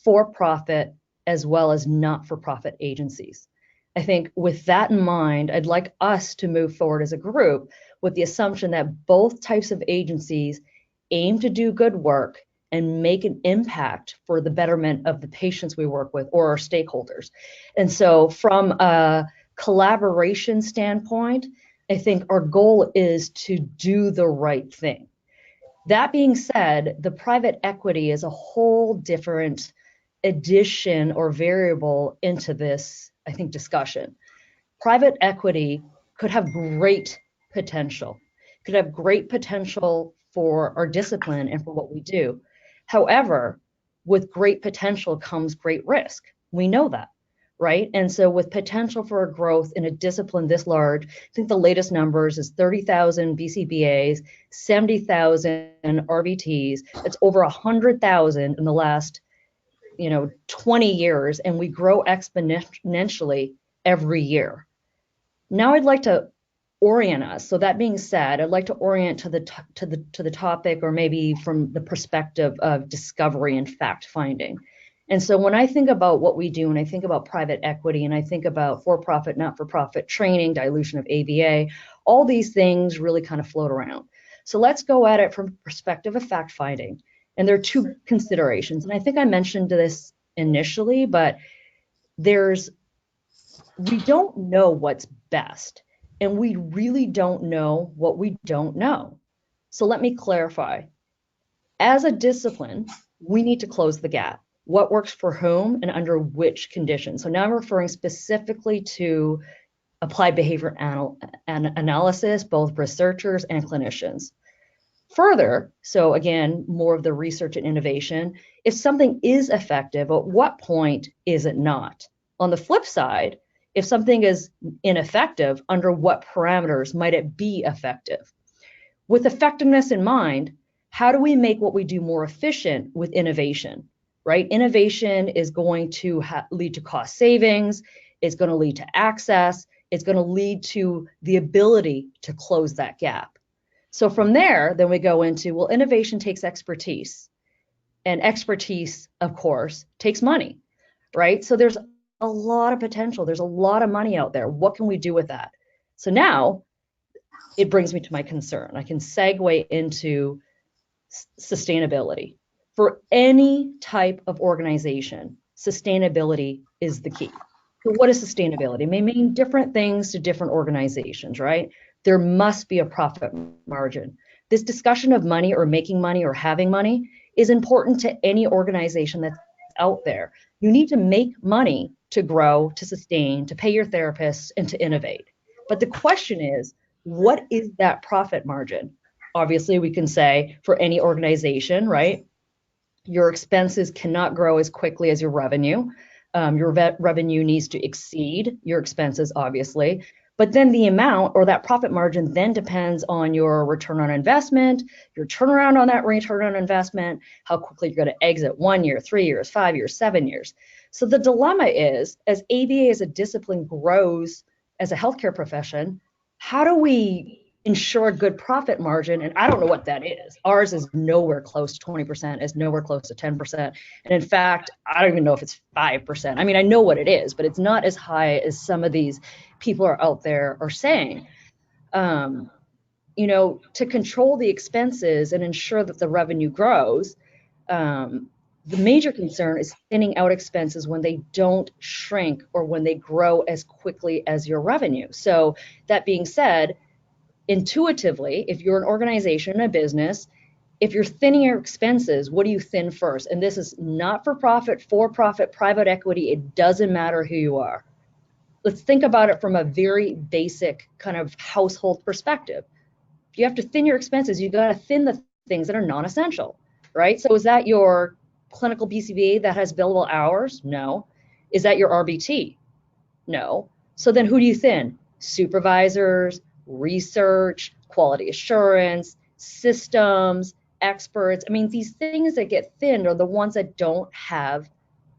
for-profit as well as not-for-profit agencies. I think with that in mind, I'd like us to move forward as a group with the assumption that both types of agencies aim to do good work and make an impact for the betterment of the patients we work with or our stakeholders. And so from a collaboration standpoint, I think our goal is to do the right thing. That being said, the private equity is a whole different addition or variable into this, I think, discussion. Private equity could have great potential, for our discipline and for what we do. However, with great potential comes great risk. We know that, right? And so with potential for a growth in a discipline this large, I think the latest numbers is 30,000 BCBAs, 70,000 RBTs. It's over 100,000 in the last 20 years, and we grow exponentially every year. Now I'd like to orient us. So that being said, I'd like to orient to the topic, or maybe from the perspective of discovery and fact finding. And so when I think about what we do, and I think about private equity, and I think about for-profit, not-for-profit training, dilution of ABA, all these things really kind of float around. So let's go at it from the perspective of fact finding. And there are two considerations. And I think I mentioned this initially, but we don't know what's best. And we really don't know what we don't know. So let me clarify. As a discipline, we need to close the gap. What works for whom and under which conditions? So now I'm referring specifically to applied behavior analysis, both researchers and clinicians. Further, so again, more of the research and innovation, if something is effective, at what point is it not? On the flip side, if something is ineffective, under what parameters might it be effective? With effectiveness in mind, how do we make what we do more efficient with innovation, right? Innovation is going to lead to cost savings, it's going to lead to access, it's going to lead to the ability to close that gap. So from there, then we go into, well, innovation takes expertise, and expertise, of course, takes money, right? So there's a lot of potential. There's a lot of money out there. What can we do with that? So now it brings me to my concern. I can segue into sustainability. For any type of organization, sustainability is the key. So what is sustainability? It may mean different things to different organizations, right? There must be a profit margin. This discussion of money or making money or having money is important to any organization that's out there. You need to make money to grow, to sustain, to pay your therapists, and to innovate. But the question is, what is that profit margin? Obviously, we can say for any organization, right? Your expenses cannot grow as quickly as your revenue. Your revenue needs to exceed your expenses, obviously. But then the amount, or that profit margin, then depends on your return on investment, your turnaround on that return on investment, how quickly you're going to exit 1 year, 3 years, 5 years, 7 years. So the dilemma is, as ABA as a discipline grows as a healthcare profession, how do we ensure a good profit margin? And I don't know what that is. Ours is nowhere close to 20%, is nowhere close to 10%. And in fact, I don't even know if it's 5%. I mean, I know what it is, but it's not as high as some of these people are out there are saying. To control the expenses and ensure that the revenue grows, the major concern is thinning out expenses when they don't shrink or when they grow as quickly as your revenue. So that being said, intuitively, if you're an organization, a business, if you're thinning your expenses, what do you thin first? And this is not for profit, private equity. It doesn't matter who you are. Let's think about it from a very basic kind of household perspective. If you have to thin your expenses, you got to thin the things that are non-essential, right? So is that your clinical BCBA that has billable hours? No. Is that your RBT? No. So then who do you thin? Supervisors, research, quality assurance, systems, experts. I mean, these things that get thinned are the ones that don't have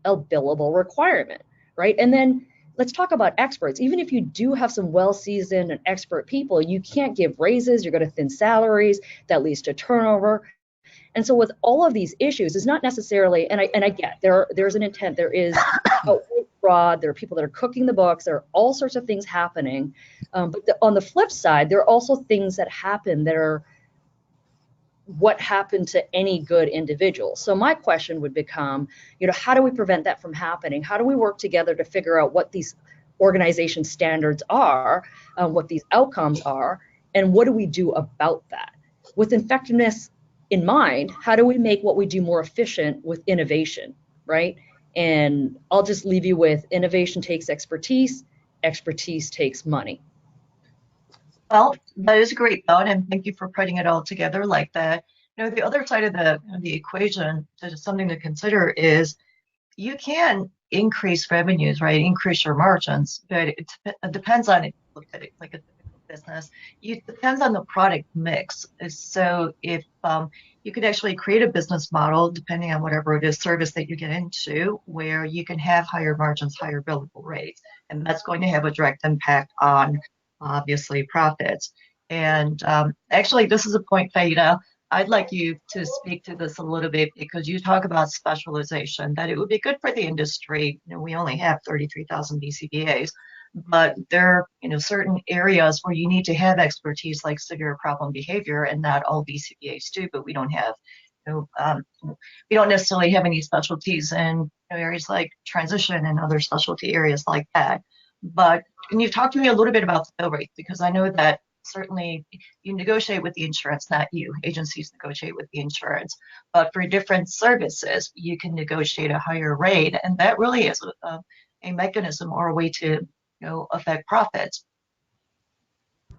a billable requirement, right? And then let's talk about experts. Even if you do have some well-seasoned and expert people, you can't give raises, you're going to thin salaries, that leads to turnover. And so with all of these issues, it's not necessarily, and I get there's an intent, there is fraud, there are people that are cooking the books, there are all sorts of things happening. But on the flip side, there are also things that happen that are what happened to any good individual. So my question would become, how do we prevent that from happening? How do we work together to figure out what these organization standards are, what these outcomes are, and what do we do about that? With effectiveness in mind, how do we make what we do more efficient with innovation, right? And I'll just leave you with innovation takes expertise, expertise takes money. Well, that is a great thought, and thank you for putting it all together like that. The other side of the equation, that is something to consider, is you can increase revenues, right? Increase your margins, but it depends on it. Look at it like a typical business. It depends on the product mix. So if you could actually create a business model, depending on whatever it is, service that you get into, where you can have higher margins, higher billable rates, and that's going to have a direct impact on obviously profits. And actually, this is a point, Feda, I'd like you to speak to this a little bit, because you talk about specialization, that it would be good for the industry. We only have 33,000 BCBAs, but there are certain areas where you need to have expertise, like severe problem behavior, and not all BCBAs do, but we don't have we don't necessarily have any specialties in areas like transition and other specialty areas like that. But can you talk to me a little bit about the bill rate? Because I know that certainly you negotiate with the insurance, not you. Agencies negotiate with the insurance. But for different services, you can negotiate a higher rate. And that really is a mechanism or a way to affect profits.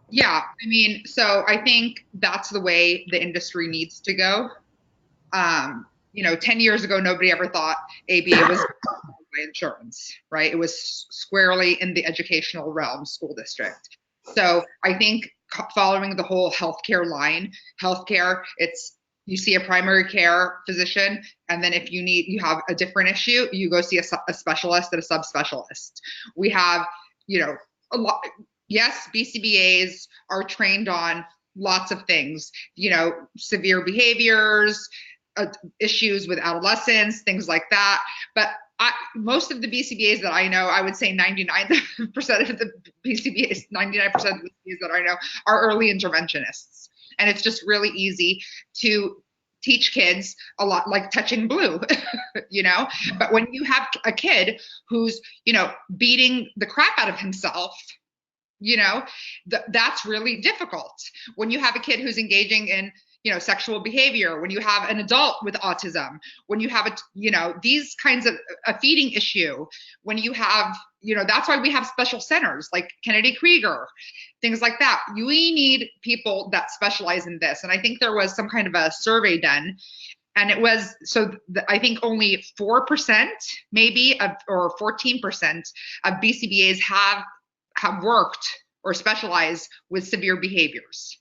Yeah, I mean, so I think that's the way the industry needs to go. 10 years ago, nobody ever thought ABA was by insurance, right? It was squarely in the educational realm, school district. So I think following the whole healthcare line, healthcare, you see a primary care physician, and then if you have a different issue, you go see a specialist and a subspecialist. We have, a lot. Yes, BCBAs are trained on lots of things, severe behaviors, issues with adolescents, things like that. But most of the BCBAs that I know, I would say 99% of the BCBAs, 99% of the BCBAs that I know are early interventionists. And it's just really easy to teach kids a lot, like touching blue, But when you have a kid who's, beating the crap out of himself, that's really difficult. When you have a kid who's engaging in sexual behavior, when you have an adult with autism, when you have these kinds of a feeding issue, when you have that's why we have special centers like Kennedy Krieger, things like that. We need people that specialize in this. And I think there was some kind of a survey done, and it was I think only 4% maybe or 14% of BCBAs have worked or specialized with severe behaviors.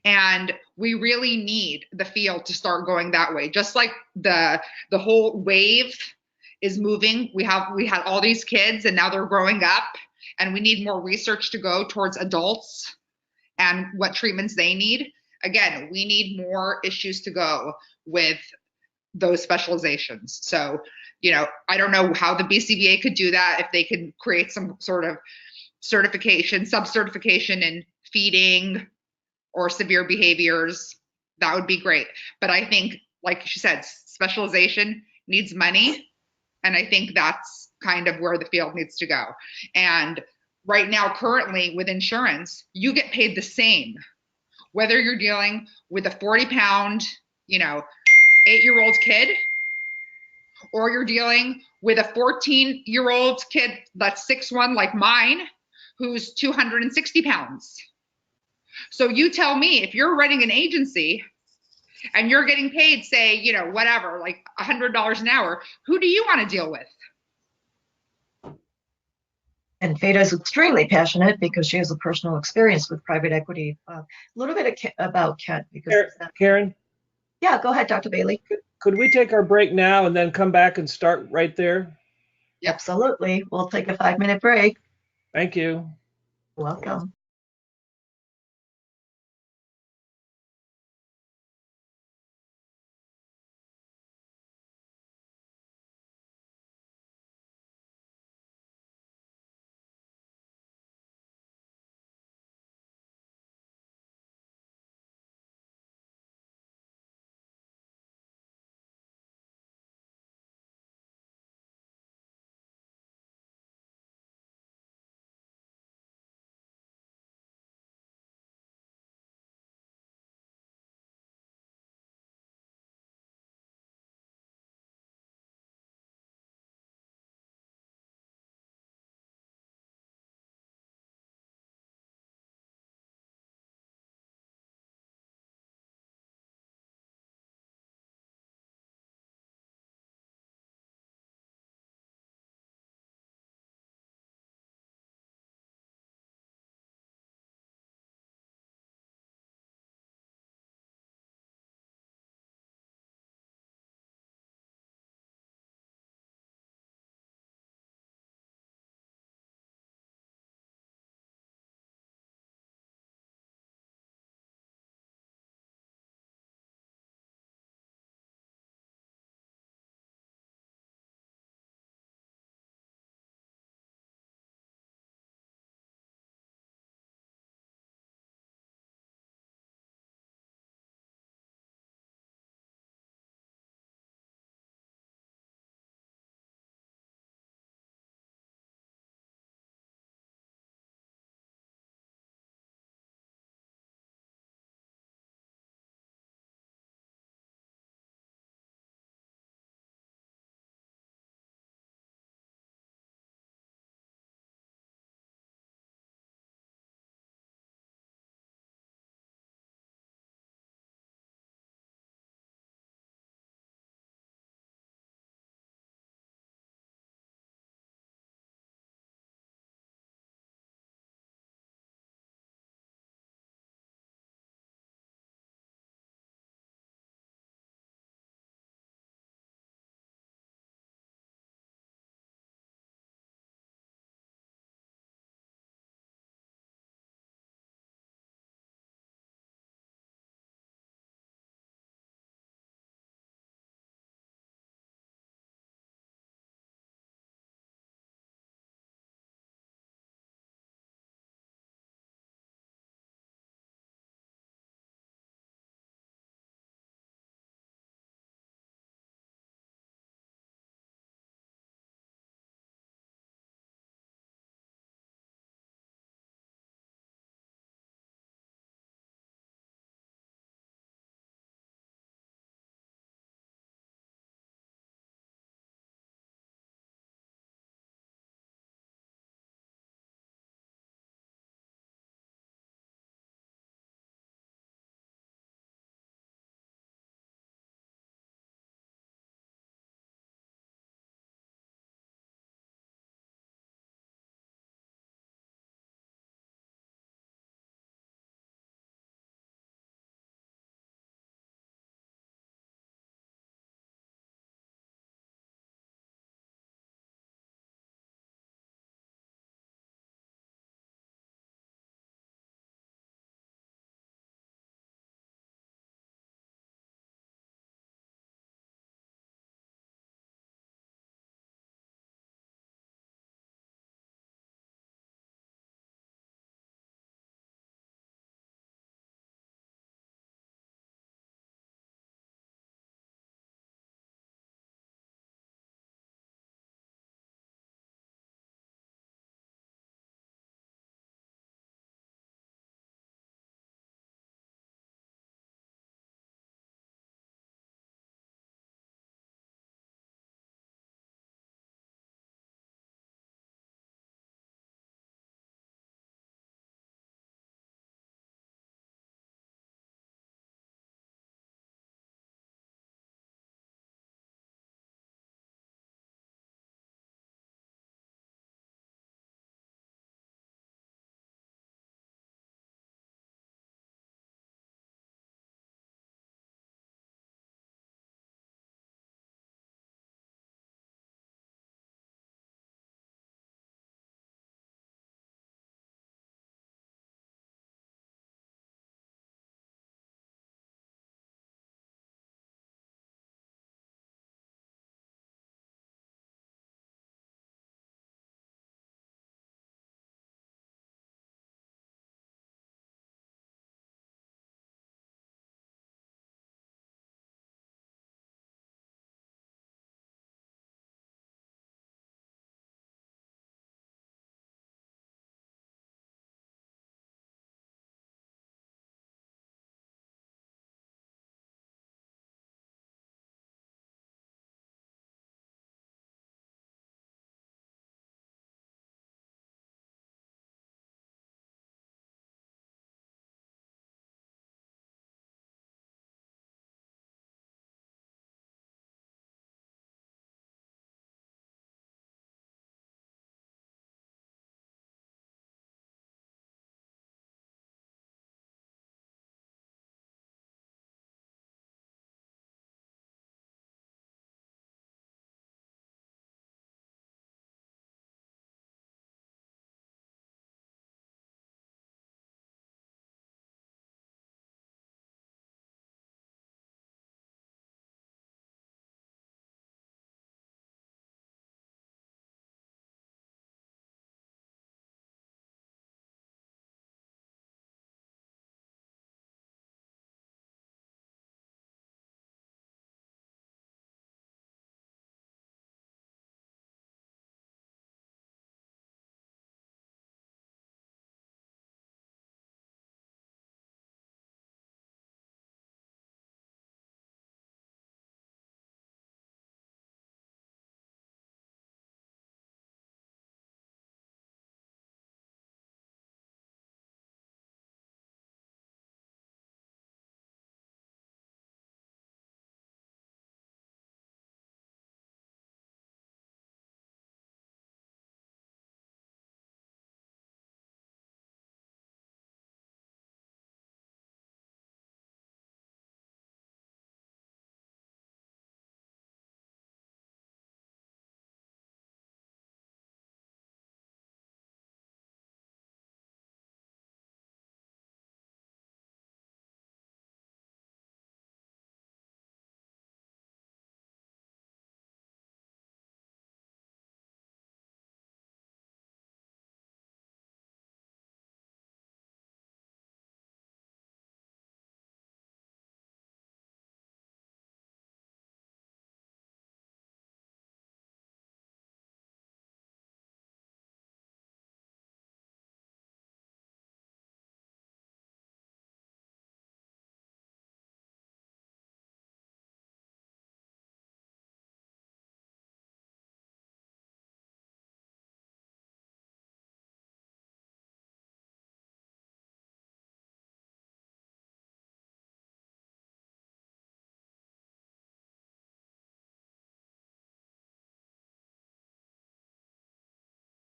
And we really need the field to start going that way. Just like the whole wave is moving. We had all these kids and now they're growing up, and we need more research to go towards adults and what treatments they need. Again, we need more issues to go with those specializations. So, I don't know how the BCBA could do that, if they could create some sort of certification, sub-certification in feeding or severe behaviors. That would be great. But I think, like she said, specialization needs money. And I think that's kind of where the field needs to go. And right now, currently with insurance, you get paid the same, whether you're dealing with a 40-pound, 8-year-old kid, or you're dealing with a 14-year-old kid that's 6'1", like mine, who's 260 pounds. So you tell me, if you're running an agency and you're getting paid, say, whatever, like $100 an hour, who do you want to deal with? And Feda is extremely passionate because she has a personal experience with private equity. A little bit about Kent. Karen? Yeah, go ahead, Dr. Bailey. Could we take our break now and then come back and start right there? Yep. Absolutely. We'll take a 5-minute break. Thank you. Welcome.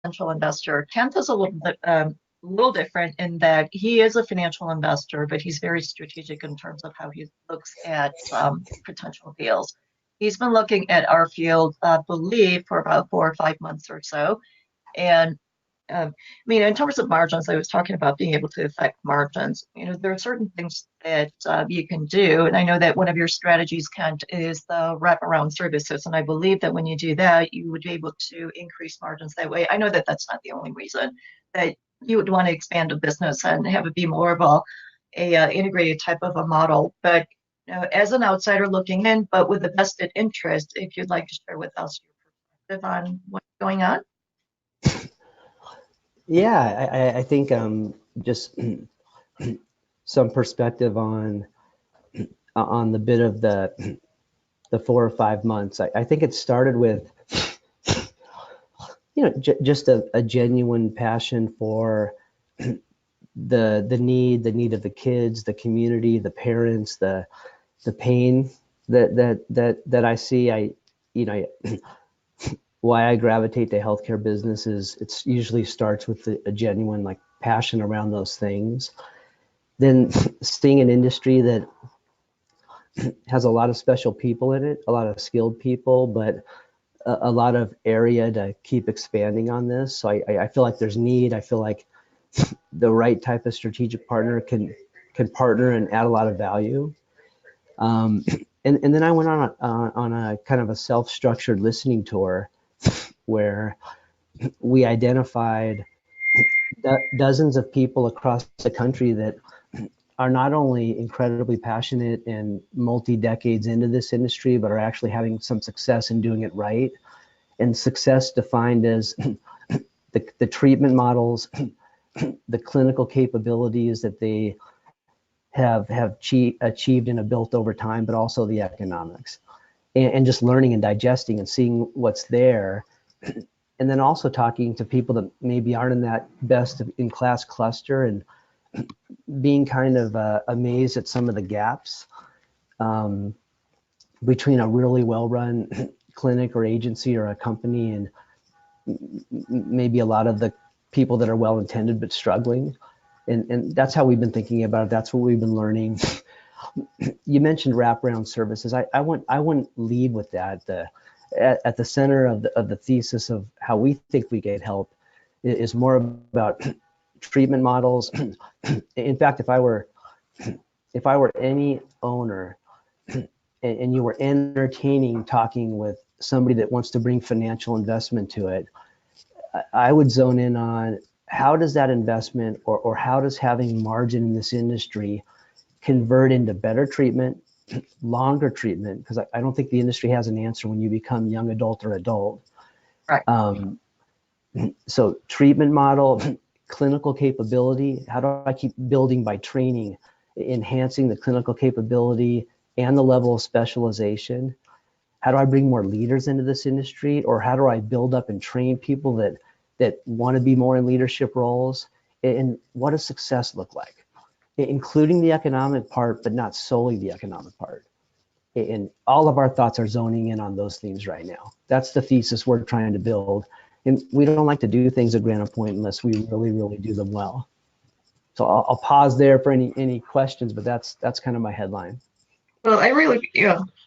financial investor. Kent is a little different in that he is a financial investor, but he's very strategic in terms of how he looks at potential deals. He's been looking at our field, I believe, for about 4 or 5 months or so. And I mean, in terms of margins, I was talking about being able to affect margins. There are certain things that you can do. And I know that one of your strategies, Kent, is the wraparound services. And I believe that when you do that, you would be able to increase margins that way. I know that that's not the only reason that you would want to expand a business and have it be more of a integrated type of a model. But as an outsider looking in, but with a vested interest, if you'd like to share with us your perspective on what's going on. Yeah, I think just some perspective on the bit of the 4 or 5 months. I think it started with just a genuine passion for the need of the kids, the community, the parents, the pain that I see. Why I gravitate to healthcare businesses, it's usually starts with a genuine passion around those things. Then seeing an industry that has a lot of special people in it, a lot of skilled people, but a lot of area to keep expanding on this. So I feel like there's need. I feel like the right type of strategic partner can partner and add a lot of value. And then I went on a kind of a self-structured listening tour where we identified dozens of people across the country that are not only incredibly passionate and multi-decades into this industry, but are actually having some success in doing it right. And success defined as the treatment models, the clinical capabilities that they have achieved and have built over time, but also the economics. And just learning and digesting and seeing what's there. And then also talking to people that maybe aren't in that best in class cluster and being kind of amazed at some of the gaps between a really well-run clinic or agency or a company and maybe a lot of the people that are well-intended but struggling. And that's how we've been thinking about it. That's what we've been learning. You mentioned wraparound services. I wouldn't lead with that. At the center of the thesis of how we think we get help is more about treatment models. In fact, if I were any owner and you were entertaining talking with somebody that wants to bring financial investment to it, I would zone in on how does that investment or how does having margin in this industry convert into better treatment, longer treatment, because I don't think the industry has an answer when you become young adult or adult. Right. So treatment model, clinical capability, how do I keep building by training, enhancing the clinical capability and the level of specialization? How do I bring more leaders into this industry? Or how do I build up and train people that want to be more in leadership roles? And what does success look like? Including the economic part, but not solely the economic part. And all of our thoughts are zoning in on those themes right now. That's the thesis we're trying to build. And we don't like to do things at Granite Point unless we really, really do them well. So I'll pause there for any questions, but that's kind of my headline. Well, I really,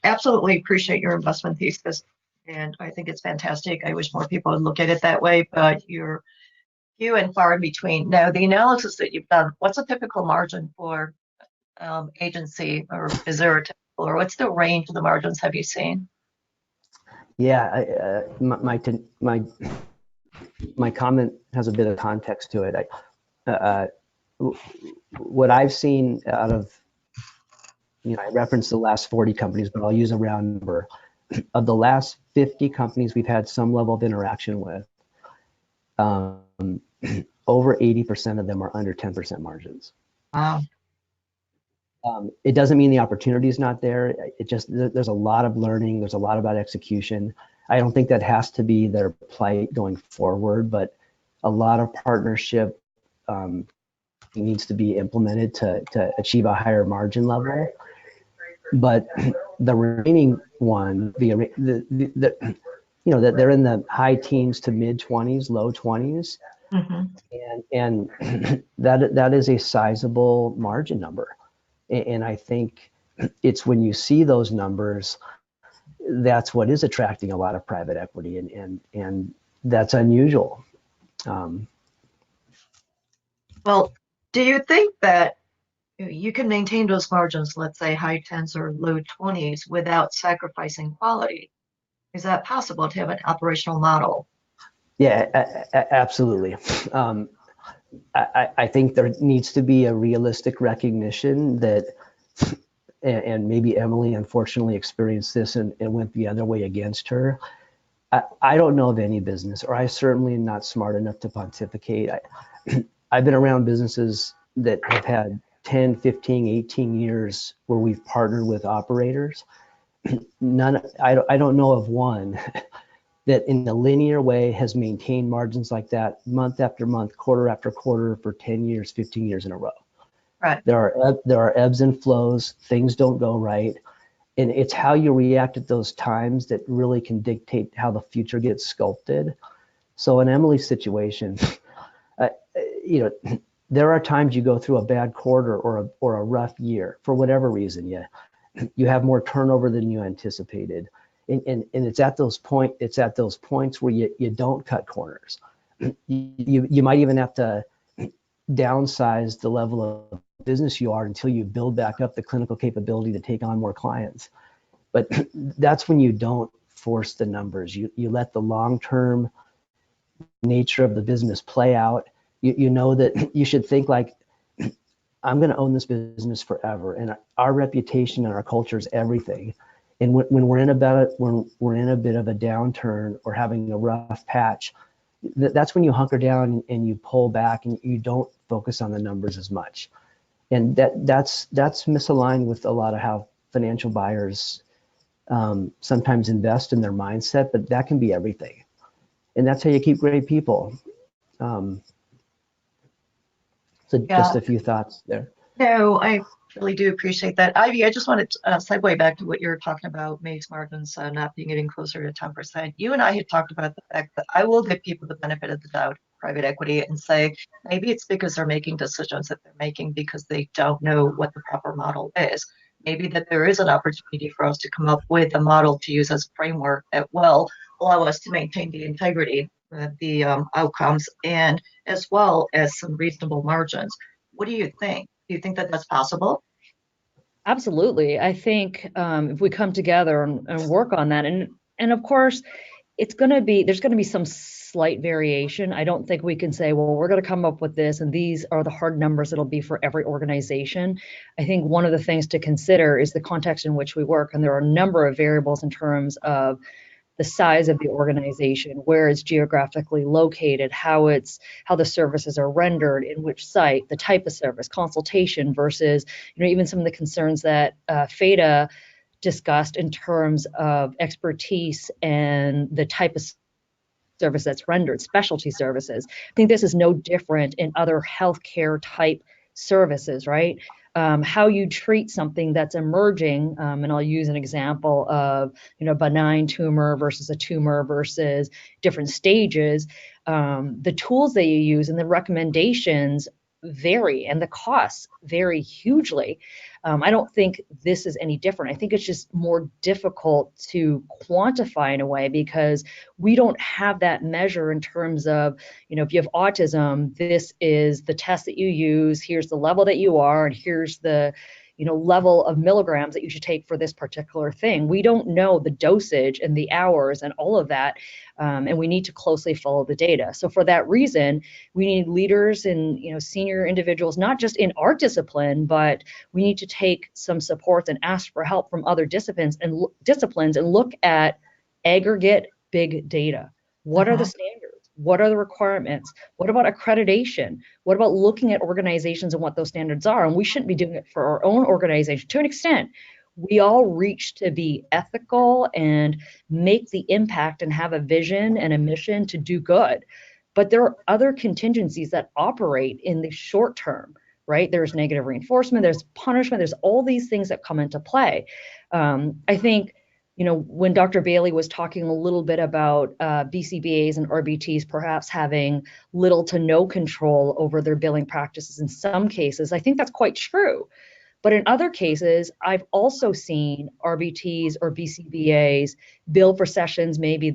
absolutely appreciate your investment thesis, and I think it's fantastic. I wish more people would look at it that way, but you're few and far in between. Now, the analysis that you've done, what's a typical margin for agency, or is there a typical, or what's the range of the margins have you seen? Yeah, my comment has a bit of context to it. What I've seen out of, I referenced the last 40 companies, but I'll use a round number. Of the last 50 companies we've had some level of interaction with, over 80% of them are under 10% margins. Wow. It doesn't mean the opportunity is not there. It just, there's a lot of learning. There's a lot about execution. I don't think that has to be their plight going forward, but a lot of partnership needs to be implemented to achieve a higher margin level. But the remaining one, that they're in the high teens to mid 20s, low 20s. And that is a sizable margin number. And I think it's when you see those numbers, that's what is attracting a lot of private equity, and that's unusual. Well, do you think that you can maintain those margins, let's say high 10s or low 20s, without sacrificing quality? Is that possible to have an operational model? Yeah, absolutely. I think there needs to be a realistic recognition that, and maybe Emily unfortunately experienced this and went the other way against her. I don't know of any business, or I certainly am not smart enough to pontificate. I've been around businesses that have had 10, 15, 18 years where we've partnered with operators. I don't know of one that in a linear way has maintained margins like that month after month, quarter after quarter for 10 years, 15 years in a row. Right. There are ebbs and flows, things don't go right. And it's how you react at those times that really can dictate how the future gets sculpted. So in Emily's situation, there are times you go through a bad quarter or a rough year for whatever reason. You have more turnover than you anticipated. And it's at those points where you don't cut corners. You might even have to downsize the level of business you are until you build back up the clinical capability to take on more clients. But that's when you don't force the numbers. You let the long-term nature of the business play out. You know that you should think like, I'm going to own this business forever, and our reputation and our culture is everything. And when we're in a bit of a downturn or having a rough patch, that's when you hunker down and you pull back and you don't focus on the numbers as much. And that's misaligned with a lot of how financial buyers sometimes invest in their mindset, but that can be everything. And that's how you keep great people. Just a few thoughts there. No, I really do appreciate that. Ivy, I just wanted to segue back to what you were talking about, MAIS margins not being getting closer to 10%. You and I had talked about the fact that I will give people the benefit of the doubt, private equity, and say maybe it's because they're making decisions that they're making because they don't know what the proper model is. Maybe that there is an opportunity for us to come up with a model to use as a framework that will allow us to maintain the integrity, the outcomes, and as well as some reasonable margins. What do you think? Do you think that that's possible? Absolutely. I think if we come together and work on that, and of course, there's going to be some slight variation. I don't think we can say, well, we're going to come up with this, and these are the hard numbers it'll be for every organization. I think one of the things to consider is the context in which we work, and there are a number of variables in terms of the size of the organization, where it's geographically located, how the services are rendered, in which site, the type of service, consultation versus, even some of the concerns that Feda discussed in terms of expertise and the type of service that's rendered, specialty services. I think this is no different in other healthcare type services, right? How you treat something that's emerging, and I'll use an example of, benign tumor versus a tumor versus different stages. The tools that you use and the recommendations vary, and the costs vary hugely. I don't think this is any different. I think it's just more difficult to quantify in a way because we don't have that measure in terms of, if you have autism, this is the test that you use, here's the level that you are, and here's the level of milligrams that you should take for this particular thing. We don't know the dosage and the hours and all of that, and we need to closely follow the data. So for that reason, we need leaders and senior individuals, not just in our discipline, but we need to take some supports and ask for help from other disciplines and look at aggregate big data. What are the standards? What are the requirements? What about accreditation? What about looking at organizations and what those standards are? And we shouldn't be doing it for our own organization. To an extent, we all reach to be ethical and make the impact and have a vision and a mission to do good. But there are other contingencies that operate in the short term, right? There's negative reinforcement, there's punishment, there's all these things that come into play. I think when Dr. Bailey was talking a little bit about BCBAs and RBTs perhaps having little to no control over their billing practices in some cases, I think that's quite true. But in other cases, I've also seen RBTs or BCBAs bill for sessions. Maybe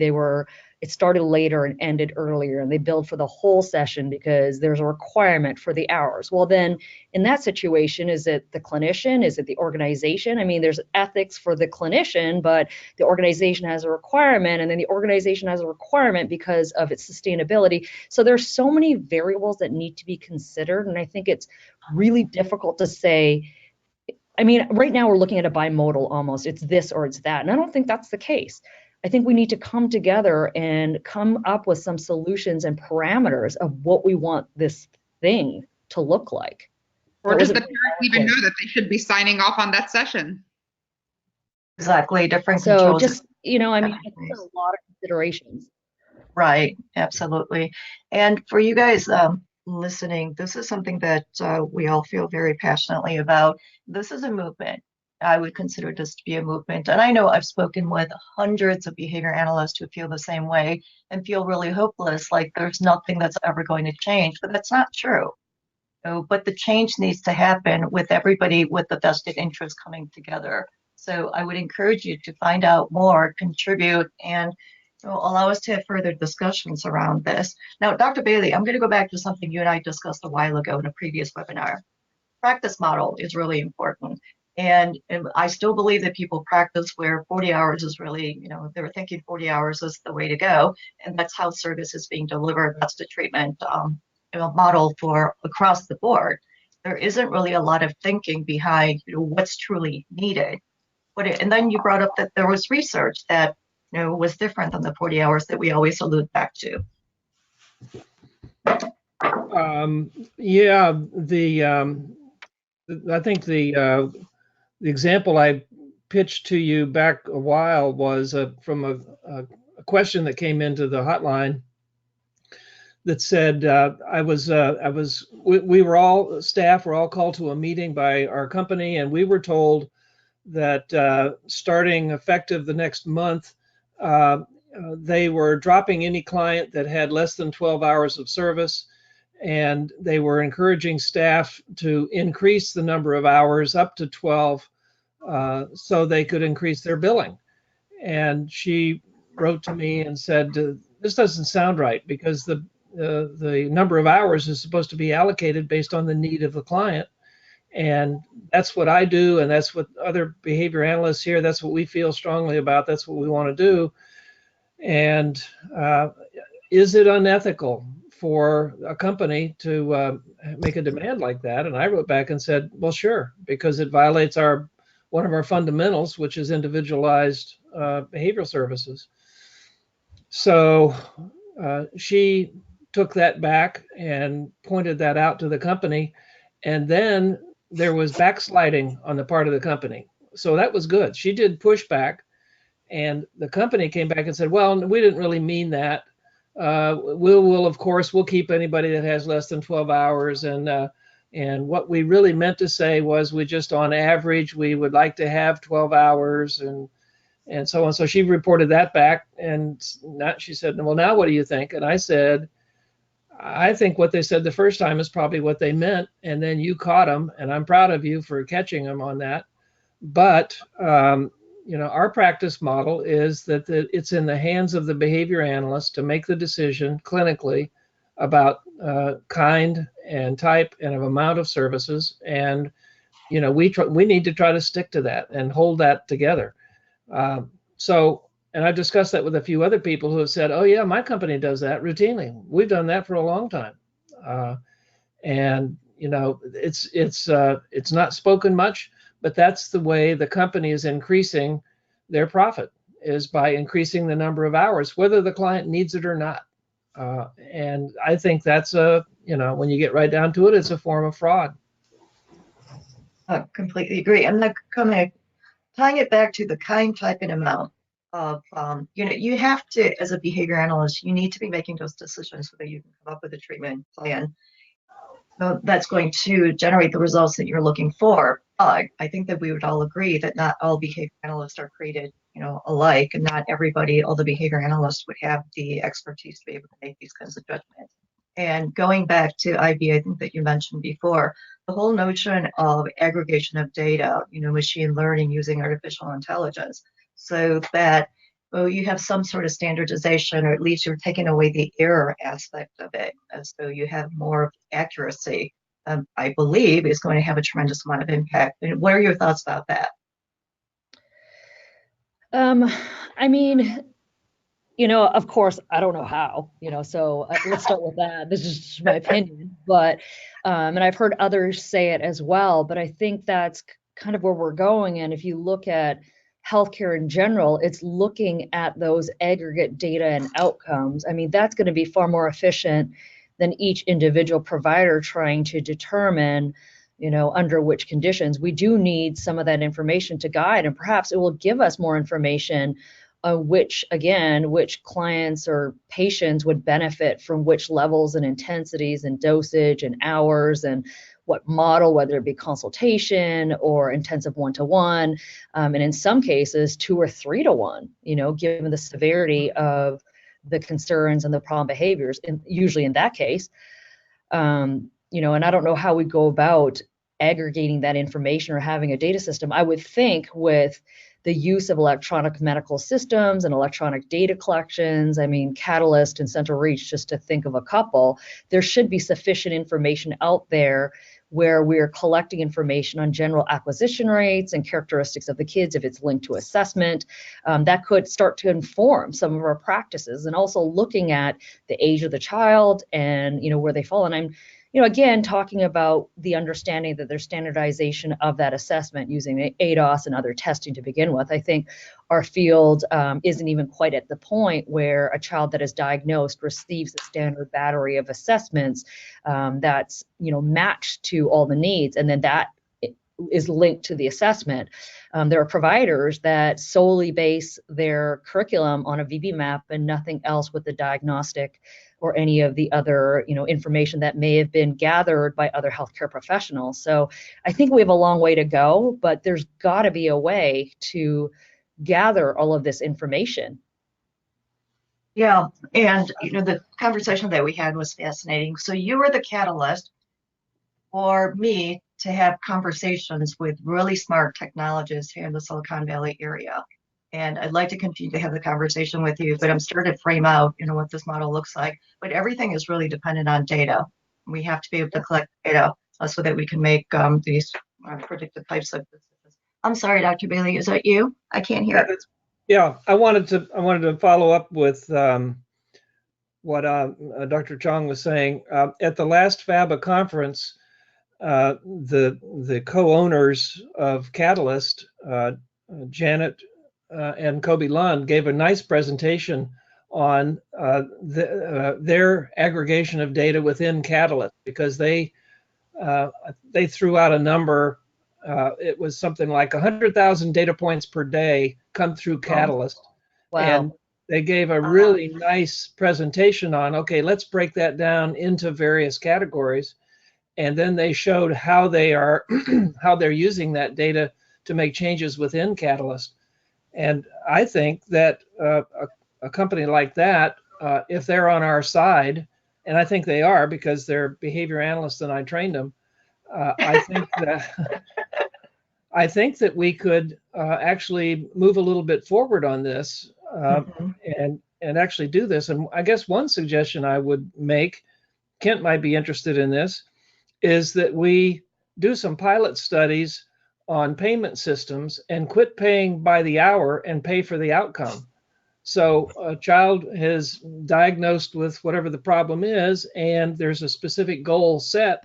it started later and ended earlier, and they billed for the whole session because there's a requirement for the hours. Well, then in that situation, is it the clinician? Is it the organization? I mean, there's ethics for the clinician, but the organization has a requirement, and then the organization has a requirement because of its sustainability. So there's so many variables that need to be considered, and I think it's really difficult to say. I mean, right now we're looking at a bimodal almost. It's this or it's that. And I don't think that's the case. I think we need to come together and come up with some solutions and parameters of what we want this thing to look like. Or does the parent even know that they should be signing off on that session? Exactly, different So controls. just, I mean, I think there's a lot of considerations. Right, absolutely. And for you guys listening, this is something that we all feel very passionately about. This is a movement. I would consider this to be a movement. And I know I've spoken with hundreds of behavior analysts who feel the same way and feel really hopeless, like there's nothing that's ever going to change, but that's not true. But the change needs to happen with everybody with the vested interest coming together. So I would encourage you to find out more, contribute, and allow us to have further discussions around this. Now, Dr. Bailey, I'm going to go back to something you and I discussed a while ago in a previous webinar. Practice model is really important. And I still believe that people practice where 40 hours is really, they're thinking 40 hours is the way to go. And that's how service is being delivered. That's the treatment model for across the board. There isn't really a lot of thinking behind what's truly needed. And then you brought up that there was research that was different than the 40 hours that we always allude back to. Yeah, I think the example I pitched to you back a while was from a question that came into the hotline that said we were all staff were all called to a meeting by our company, and we were told that starting effective the next month, they were dropping any client that had less than 12 hours of service, and they were encouraging staff to increase the number of hours up to 12 so they could increase their billing. And she wrote to me and said, this doesn't sound right, because the number of hours is supposed to be allocated based on the need of the client. And that's what I do, and that's what other behavior analysts here, that's what we feel strongly about, that's what we want to do. And is it unethical for a company to make a demand like that? And I wrote back and said, well, sure, because it violates one of our fundamentals, which is individualized behavioral services. So she took that back and pointed that out to the company, and then there was backsliding on the part of the company. So that was good. She did pushback, and the company came back and said, well, we didn't really mean that. Of course, we'll keep anybody that has less than 12 hours. And what we really meant to say was we just, on average, we would like to have 12 hours and so on. So she reported that back, and she said, well, now what do you think? And I said, I think what they said the first time is probably what they meant, and then you caught them, and I'm proud of you for catching them on that. But our practice model is that it's in the hands of the behavior analyst to make the decision clinically about kind and type and of amount of services, and we need to try to stick to that and hold that together. And I've discussed that with a few other people who have said, oh yeah, my company does that routinely. We've done that for a long time. It's not spoken much, but that's the way the company is increasing their profit, is by increasing the number of hours, whether the client needs it or not. And I think that's when you get right down to it, it's a form of fraud. I completely agree. I'm not tying it back to the kind, type, and amount of, you have to, as a behavior analyst, you need to be making those decisions so that you can come up with a treatment plan that's going to generate the results that you're looking for. But I think that we would all agree that not all behavior analysts are created alike, and not everybody, all the behavior analysts would have the expertise to be able to make these kinds of judgments. And going back to IB, I think that you mentioned before, the whole notion of aggregation of data, machine learning using artificial intelligence, so that you have some sort of standardization, or at least you're taking away the error aspect of it, and so you have more accuracy. I believe is going to have a tremendous amount of impact. And what are your thoughts about that? I mean, of course, I don't know how, so let's start with that. This is just my opinion, but, and I've heard others say it as well, but I think that's kind of where we're going. And if you look at healthcare in general, it's looking at those aggregate data and outcomes. I mean, that's going to be far more efficient than each individual provider trying to determine, under which conditions. We do need some of that information to guide, and perhaps it will give us more information which clients or patients would benefit from which levels and intensities and dosage and hours, and what model, whether it be consultation or intensive one-to-one, and in some cases 2 or 3 to 1, given the severity of the concerns and the problem behaviors, and usually in that case, and I don't know how we go about aggregating that information or having a data system. I would think with the use of electronic medical systems and electronic data collections, I mean, Catalyst and Central Reach, just to think of a couple, there should be sufficient information out there where we're collecting information on general acquisition rates and characteristics of the kids, if it's linked to assessment, that could start to inform some of our practices, and also looking at the age of the child and, where they fall. And I'm, again, talking about the understanding that there's standardization of that assessment using ADOS and other testing to begin with. I think our field isn't even quite at the point where a child that is diagnosed receives a standard battery of assessments that's, matched to all the needs, and then that is linked to the assessment. There are providers that solely base their curriculum on a VB map and nothing else with the diagnostic or any of the other, information that may have been gathered by other healthcare professionals. So I think we have a long way to go, but there's got to be a way to gather all of this information. Yeah, and the conversation that we had was fascinating. So you were the catalyst for me to have conversations with really smart technologists here in the Silicon Valley area. And I'd like to continue to have the conversation with you, but I'm starting to frame out, what this model looks like. But everything is really dependent on data. We have to be able to collect data so that we can make these predictive types of decisions. I'm sorry, Dr. Bailey, is that you? I can't hear it. Yeah, I wanted to follow up with what Dr. Chong was saying. At the last FABA conference, the co-owners of Catalyst, Janet and Kobe Lund, gave a nice presentation on their aggregation of data within Catalyst, because they threw out a number. It was something like 100,000 data points per day come through Catalyst. Wow. And they gave a really nice presentation on, okay, let's break that down into various categories. And then they showed how they're using that data to make changes within Catalyst. And I think that a company like that, if they're on our side, and I think they are because they're behavior analysts and I trained them, I think that we could actually move a little bit forward on this and actually do this. And I guess one suggestion I would make, Kent might be interested in this, is that we do some pilot studies on payment systems and quit paying by the hour and pay for the outcome. So a child is diagnosed with whatever the problem is, and there's a specific goal set,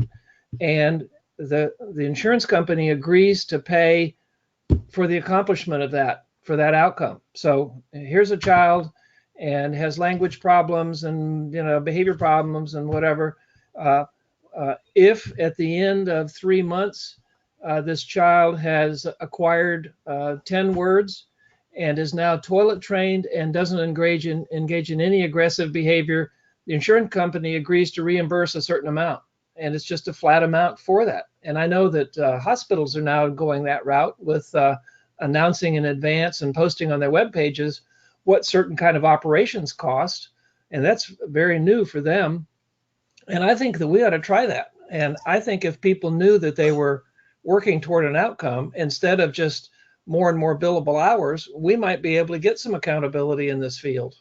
and the insurance company agrees to pay for the accomplishment of that, for that outcome. So here's a child and has language problems and behavior problems and whatever. If at the end of 3 months this child has acquired 10 words and is now toilet trained and doesn't engage in any aggressive behavior, the insurance company agrees to reimburse a certain amount, and it's just a flat amount for that. And I know that hospitals are now going that route with announcing in advance and posting on their web pages what certain kind of operations cost. And that's very new for them. And I think that we ought to try that. And I think if people knew that they were working toward an outcome instead of just more and more billable hours, we might be able to get some accountability in this field.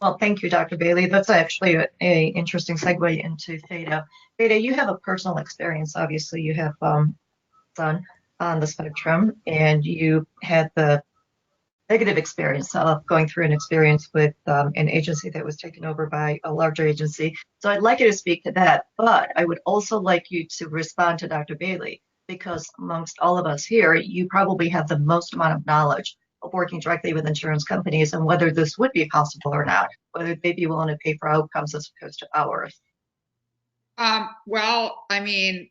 Well, thank you, Dr. Bailey. That's actually a interesting segue into Feda. Feda, you have a personal experience. Obviously, you have son on the spectrum, and you had the negative experience of going through an experience with an agency that was taken over by a larger agency. So I'd like you to speak to that, but I would also like you to respond to Dr. Bailey, because amongst all of us here, you probably have the most amount of knowledge of working directly with insurance companies and whether this would be possible or not, whether they'd be willing to pay for outcomes as opposed to hours. Well, I mean,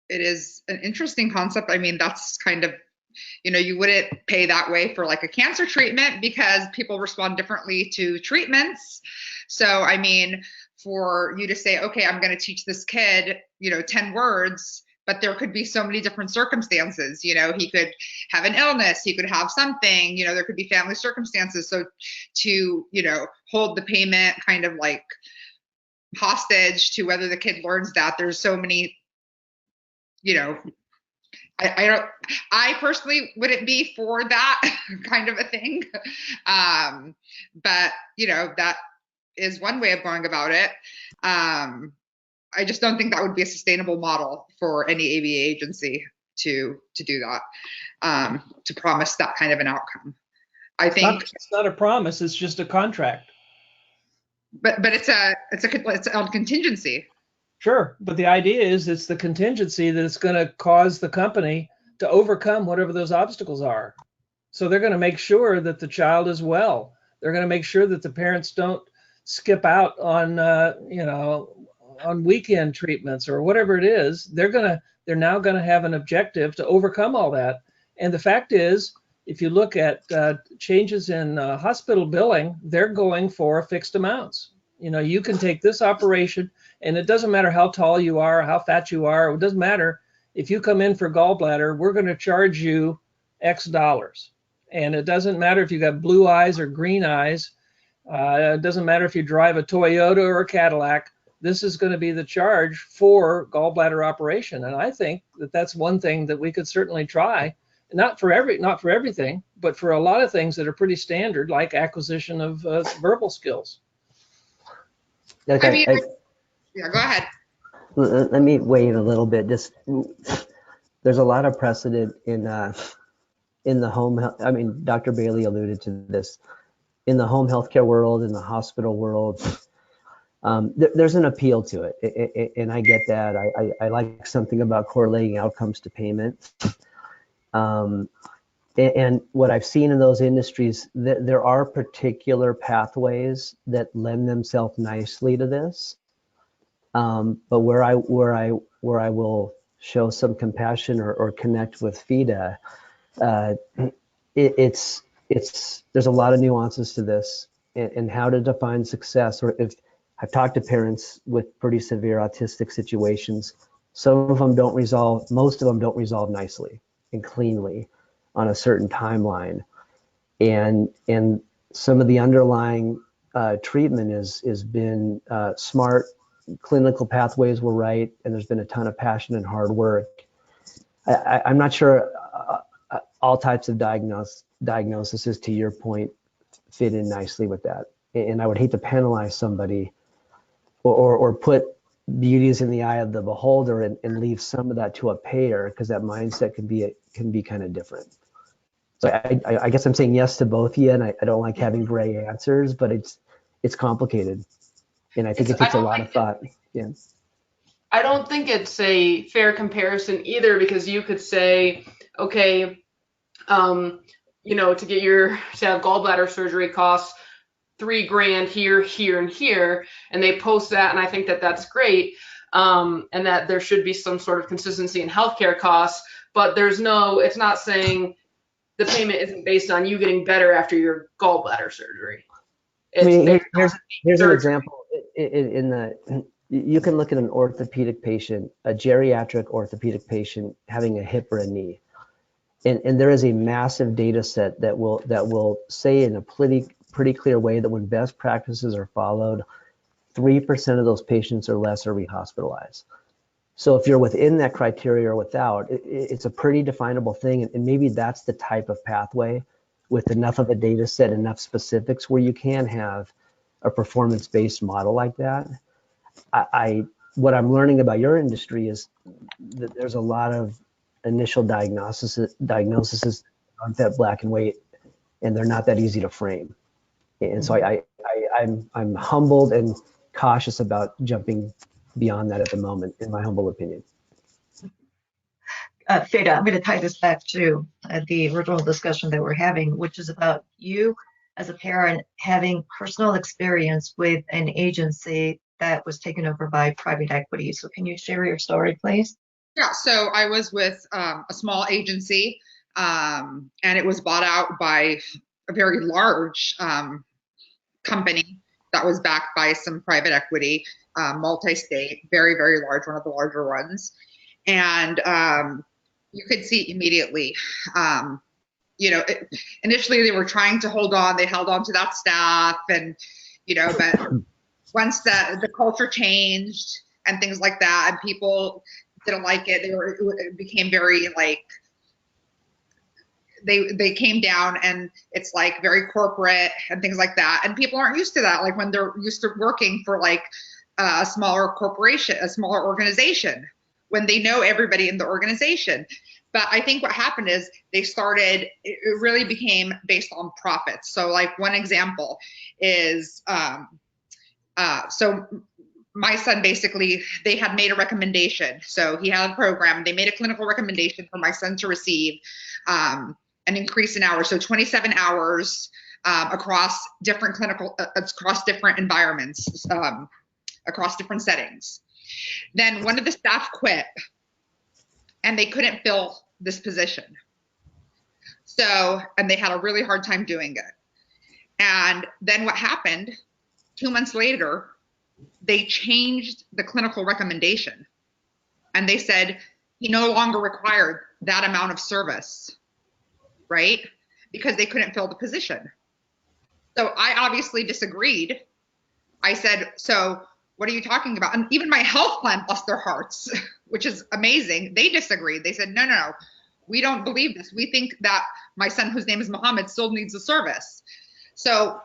it is an interesting concept. I mean, that's kind of, you know, you wouldn't pay that way for like a cancer treatment because people respond differently to treatments. So, I mean, for you to say, okay, I'm going to teach this kid, you know, 10 words, but there could be so many different circumstances. You know, he could have an illness, he could have something, you know, there could be family circumstances. So to, you know, hold the payment kind of like hostage to whether the kid learns that, there's so many, you know, I personally wouldn't be for that kind of a thing. But you know, that is one way of going about it. I just don't think that would be a sustainable model for any ABA agency to do that, to promise that kind of an outcome. I think it's not a promise, it's just a contract. But it's on contingency. Sure, but the idea is it's the contingency that's going to cause the company to overcome whatever those obstacles are. So they're going to make sure that the child is well. They're going to make sure that the parents don't skip out on, you know, on weekend treatments or whatever it is. They're now going to have an objective to overcome all that. And the fact is, if you look at changes in hospital billing, they're going for fixed amounts. You know, you can take this operation, and it doesn't matter how tall you are, how fat you are. It doesn't matter. If you come in for gallbladder, we're going to charge you X dollars. And it doesn't matter if you got blue eyes or green eyes. It doesn't matter if you drive a Toyota or a Cadillac. This is going to be the charge for gallbladder operation. And I think that that's one thing that we could certainly try. Not for everything, but for a lot of things that are pretty standard, like acquisition of verbal skills. Okay. I mean, yeah, go ahead. Let me weigh in a little bit. Just there's a lot of precedent in the home health. I mean, Dr. Bailey alluded to this. In the home healthcare world, in the hospital world, there's an appeal to it, and I get that. I like something about correlating outcomes to payment. And what I've seen in those industries, there are particular pathways that lend themselves nicely to this. But where I will show some compassion or connect with Feda, there's a lot of nuances to this and how to define success. Or if I've talked to parents with pretty severe autistic situations, some of them don't resolve, most of them don't resolve nicely and cleanly on a certain timeline. And some of the underlying treatment has been smart, clinical pathways were right, and there's been a ton of passion and hard work. I'm not sure all types of diagnoses, to your point, fit in nicely with that. And I would hate to penalize somebody or put beauties in the eye of the beholder and leave some of that to a payer, because that mindset can be kind of different. So I guess I'm saying yes to both of you, and I don't like having gray answers, but it's complicated. And I think it takes a lot of thought. Yeah. I don't think it's a fair comparison either, because you could say, okay, you know, to have gallbladder surgery costs $3,000 here, here, and here, and they post that, and I think that that's great, and that there should be some sort of consistency in healthcare costs, but it's not saying the payment isn't based on you getting better after your gallbladder surgery. Here's an example. You can look at an orthopedic patient, a geriatric orthopedic patient having a hip or a knee, And there is a massive data set that will say in a pretty clear way that when best practices are followed, 3% of those patients or less are rehospitalized. So if you're within that criteria or without, it's a pretty definable thing. And maybe that's the type of pathway with enough of a data set, enough specifics where you can have a performance-based model like that. What I'm learning about your industry is that there's a lot of initial diagnoses aren't that black and white, and they're not that easy to frame. And so I'm humbled and cautious about jumping beyond that at the moment, in my humble opinion. Feda, I'm going to tie this back to the original discussion that we're having, which is about you as a parent having personal experience with an agency that was taken over by private equity. So can you share your story, please? Yeah, so I was with a small agency, and it was bought out by a very large company that was backed by some private equity, multi-state, very, very large, one of the larger ones. And you could see immediately, initially they were trying to hold on, they held on to that staff, and, but once the culture changed and things like that, and people didn't like it, it became very like, they came down, and it's like very corporate and things like that. And people aren't used to that. Like when they're used to working for like a smaller corporation, a smaller organization, when they know everybody in the organization. But I think what happened is it really became based on profits. So like one example is, so my son, basically, they had made a recommendation. So he had a program, they made a clinical recommendation for my son to receive an increase in hours. So 27 hours across different across different environments, across different settings. Then one of the staff quit, and they couldn't fill this position. So, and they had a really hard time doing it. And then what happened, 2 months later, they changed the clinical recommendation, and they said he no longer required that amount of service, right? Because they couldn't fill the position. So I obviously disagreed. I said, so what are you talking about? And even my health plan, bless their hearts, which is amazing, they disagreed. They said, no, we don't believe this. We think that my son, whose name is Mohammed, still needs the service. So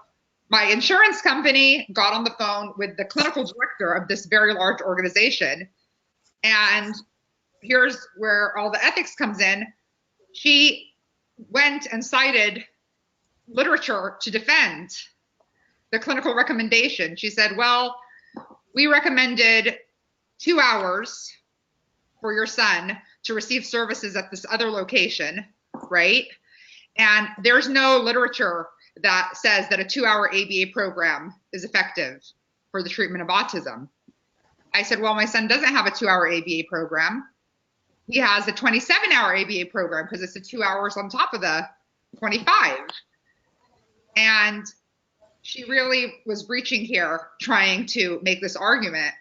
my insurance company got on the phone with the clinical director of this very large organization. And here's where all the ethics comes in. She went and cited literature to defend the clinical recommendation. She said, well, we recommended 2 hours for your son to receive services at this other location, right? And there's no literature that says that a 2-hour ABA program is effective for the treatment of autism. I said, well, my son doesn't have a 2-hour ABA program. He has a 27-hour ABA program because it's the 2 hours on top of the 25. And she really was reaching here, trying to make this argument.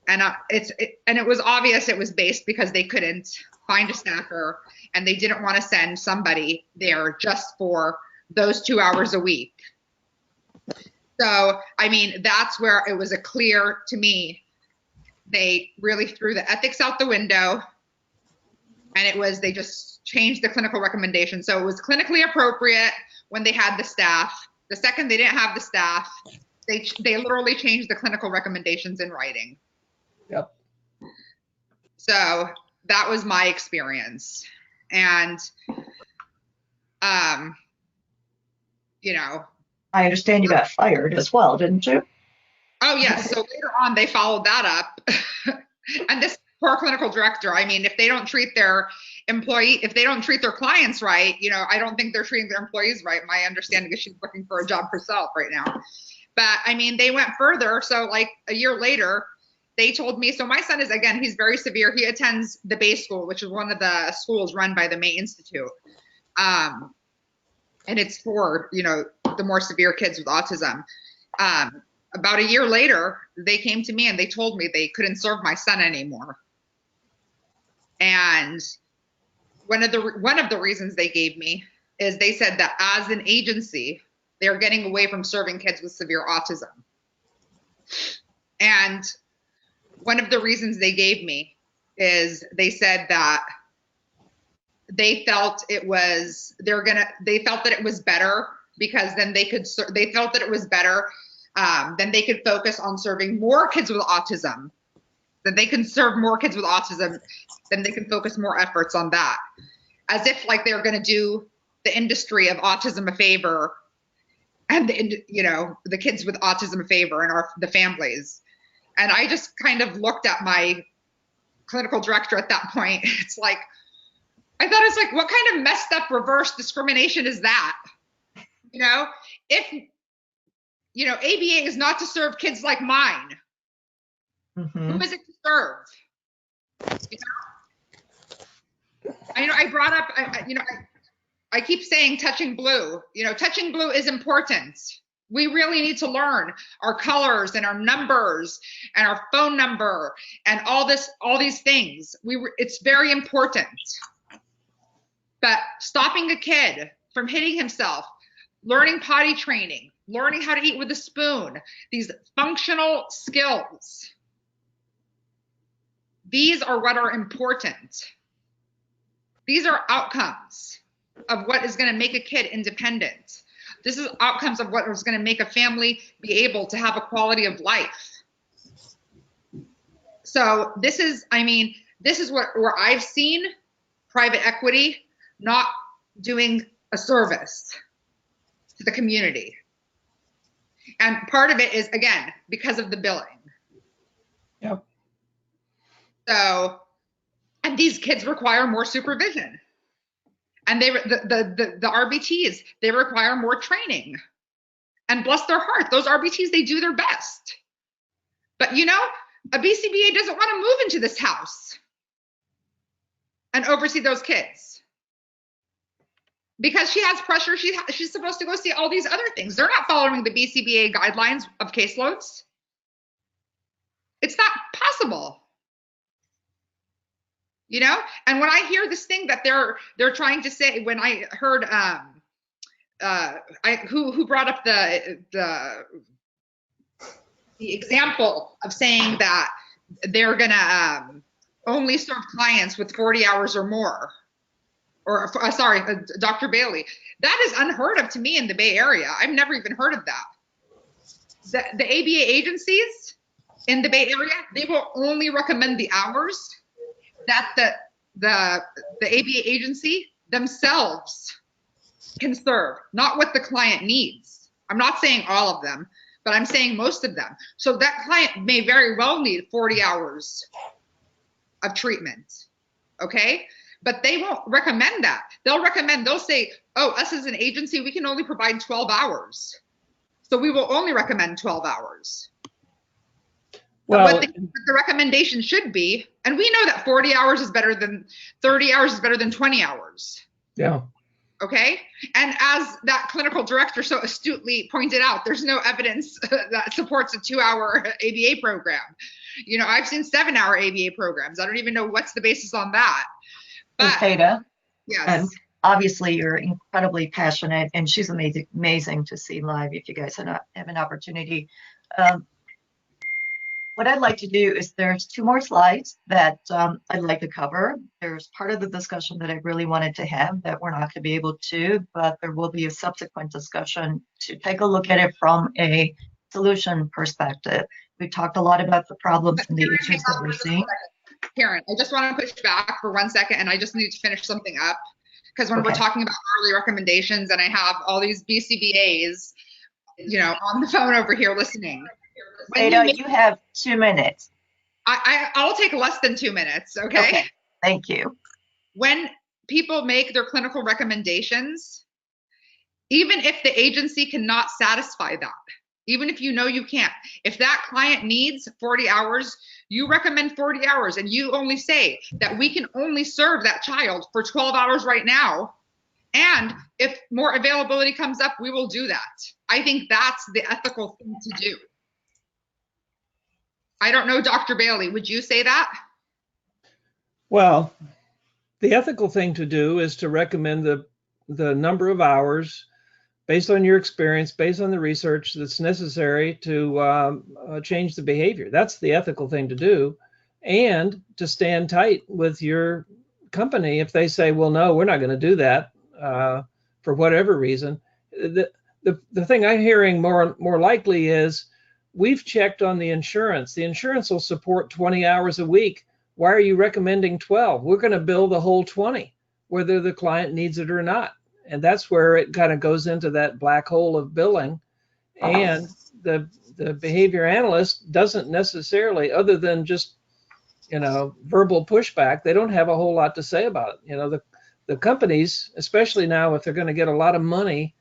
And it was obvious it was based because they couldn't find a staffer, and they didn't want to send somebody there just for those 2 hours a week. So, I mean, that's where it was clear to me, they really threw the ethics out the window, and they just changed the clinical recommendation. So it was clinically appropriate when they had the staff. The second they didn't have the staff, they literally changed the clinical recommendations in writing. Yep. So that was my experience. And, I understand you got fired as well, didn't you? Oh, yes. So later on, they followed that up. And this poor clinical director, I mean, if they don't treat their clients right, I don't think they're treating their employees right. My understanding is she's looking for a job herself right now. But I mean, they went further. So like a year later, they told me, so my son is, again, he's very severe. He attends the Bay School, which is one of the schools run by the May Institute. And it's for, the more severe kids with autism. About a year later, they came to me and they told me they couldn't serve my son anymore. And one of the reasons they gave me is they said that as an agency, they're getting away from serving kids with severe autism. And one of the reasons they gave me is they said that they felt it was they felt that it was better because then they felt that it was better then they could focus on serving more kids with autism. That they can serve more kids with autism, then they can focus more efforts on that. As if like they're going to do the industry of autism a favor and the kids with autism a favor and the families. And I just kind of looked at my clinical director at that point. It's like, I thought it's like, what kind of messed up reverse discrimination is that? If, ABA is not to serve kids like mine, who is it to serve? I brought up, I keep saying touching blue. Touching blue is important. We really need to learn our colors and our numbers and our phone number and all these things. It's very important. But stopping a kid from hitting himself, learning potty training, learning how to eat with a spoon, these functional skills, these are what are important. These are outcomes of what is going to make a kid independent. This is outcomes of what is going to make a family be able to have a quality of life. So this is where I've seen private equity not doing a service to the community. And part of it is, again, because of the billing. Yep. So, and these kids require more supervision. And the RBTs, they require more training. And bless their heart, those RBTs, they do their best. But a BCBA doesn't want to move into this house and oversee those kids. Because she has pressure, she's supposed to go see all these other things. They're not following the BCBA guidelines of caseloads. It's not possible. And when I hear this thing that they're trying to say, when I heard who brought up the example of saying that they're gonna only serve clients with 40 hours or more, or sorry, Dr. Bailey, that is unheard of to me in the Bay Area. I've never even heard of that. The ABA agencies in the Bay Area, they will only recommend the hours that the ABA agency themselves can serve, not what the client needs. I'm not saying all of them, but I'm saying most of them. So that client may very well need 40 hours of treatment, okay? But they won't recommend that. They'll say, oh, us as an agency, we can only provide 12 hours. So we will only recommend 12 hours. Well, what the recommendation should be, and we know that 40 hours is better than 30 hours is better than 20 hours. Yeah. Okay. And as that clinical director so astutely pointed out, there's no evidence that supports a 2-hour ABA program. I've seen 7-hour ABA programs. I don't even know what's the basis on that. But Feda, yes. And obviously you're incredibly passionate, and she's amazing to see live if you guys have an opportunity. What I'd like to do is there's 2 more slides that I'd like to cover. There's part of the discussion that I really wanted to have that we're not going to be able to, but there will be a subsequent discussion to take a look at it from a solution perspective. We talked a lot about the problems and the issues that we're seeing. Karen, I just want to push back for 1 second, and I just need to finish something up. Because when we're talking about early recommendations, and I have all these BCBAs, on the phone over here listening. Feda, you have 2 minutes. I'll take less than 2 minutes, okay? Thank you. When people make their clinical recommendations, even if the agency cannot satisfy that, even if you can't, if that client needs 40 hours, you recommend 40 hours, and you only say that we can only serve that child for 12 hours right now. And if more availability comes up, we will do that. I think that's the ethical thing to do. I don't know, Dr. Bailey, would you say that? Well, The ethical thing to do is to recommend the number of hours based on your experience, based on the research that's necessary to change the behavior. That's the ethical thing to do, and to stand tight with your company if they say, well, no, we're not going to do that for whatever reason. The thing I'm hearing more likely is, we've checked on the insurance. The insurance will support 20 hours a week. Why are you recommending 12? We're going to bill the whole 20, whether the client needs it or not. And that's where it kind of goes into that black hole of billing. And the behavior analyst doesn't necessarily, other than just, verbal pushback, they don't have a whole lot to say about it. The companies, especially now, if they're going to get a lot of money,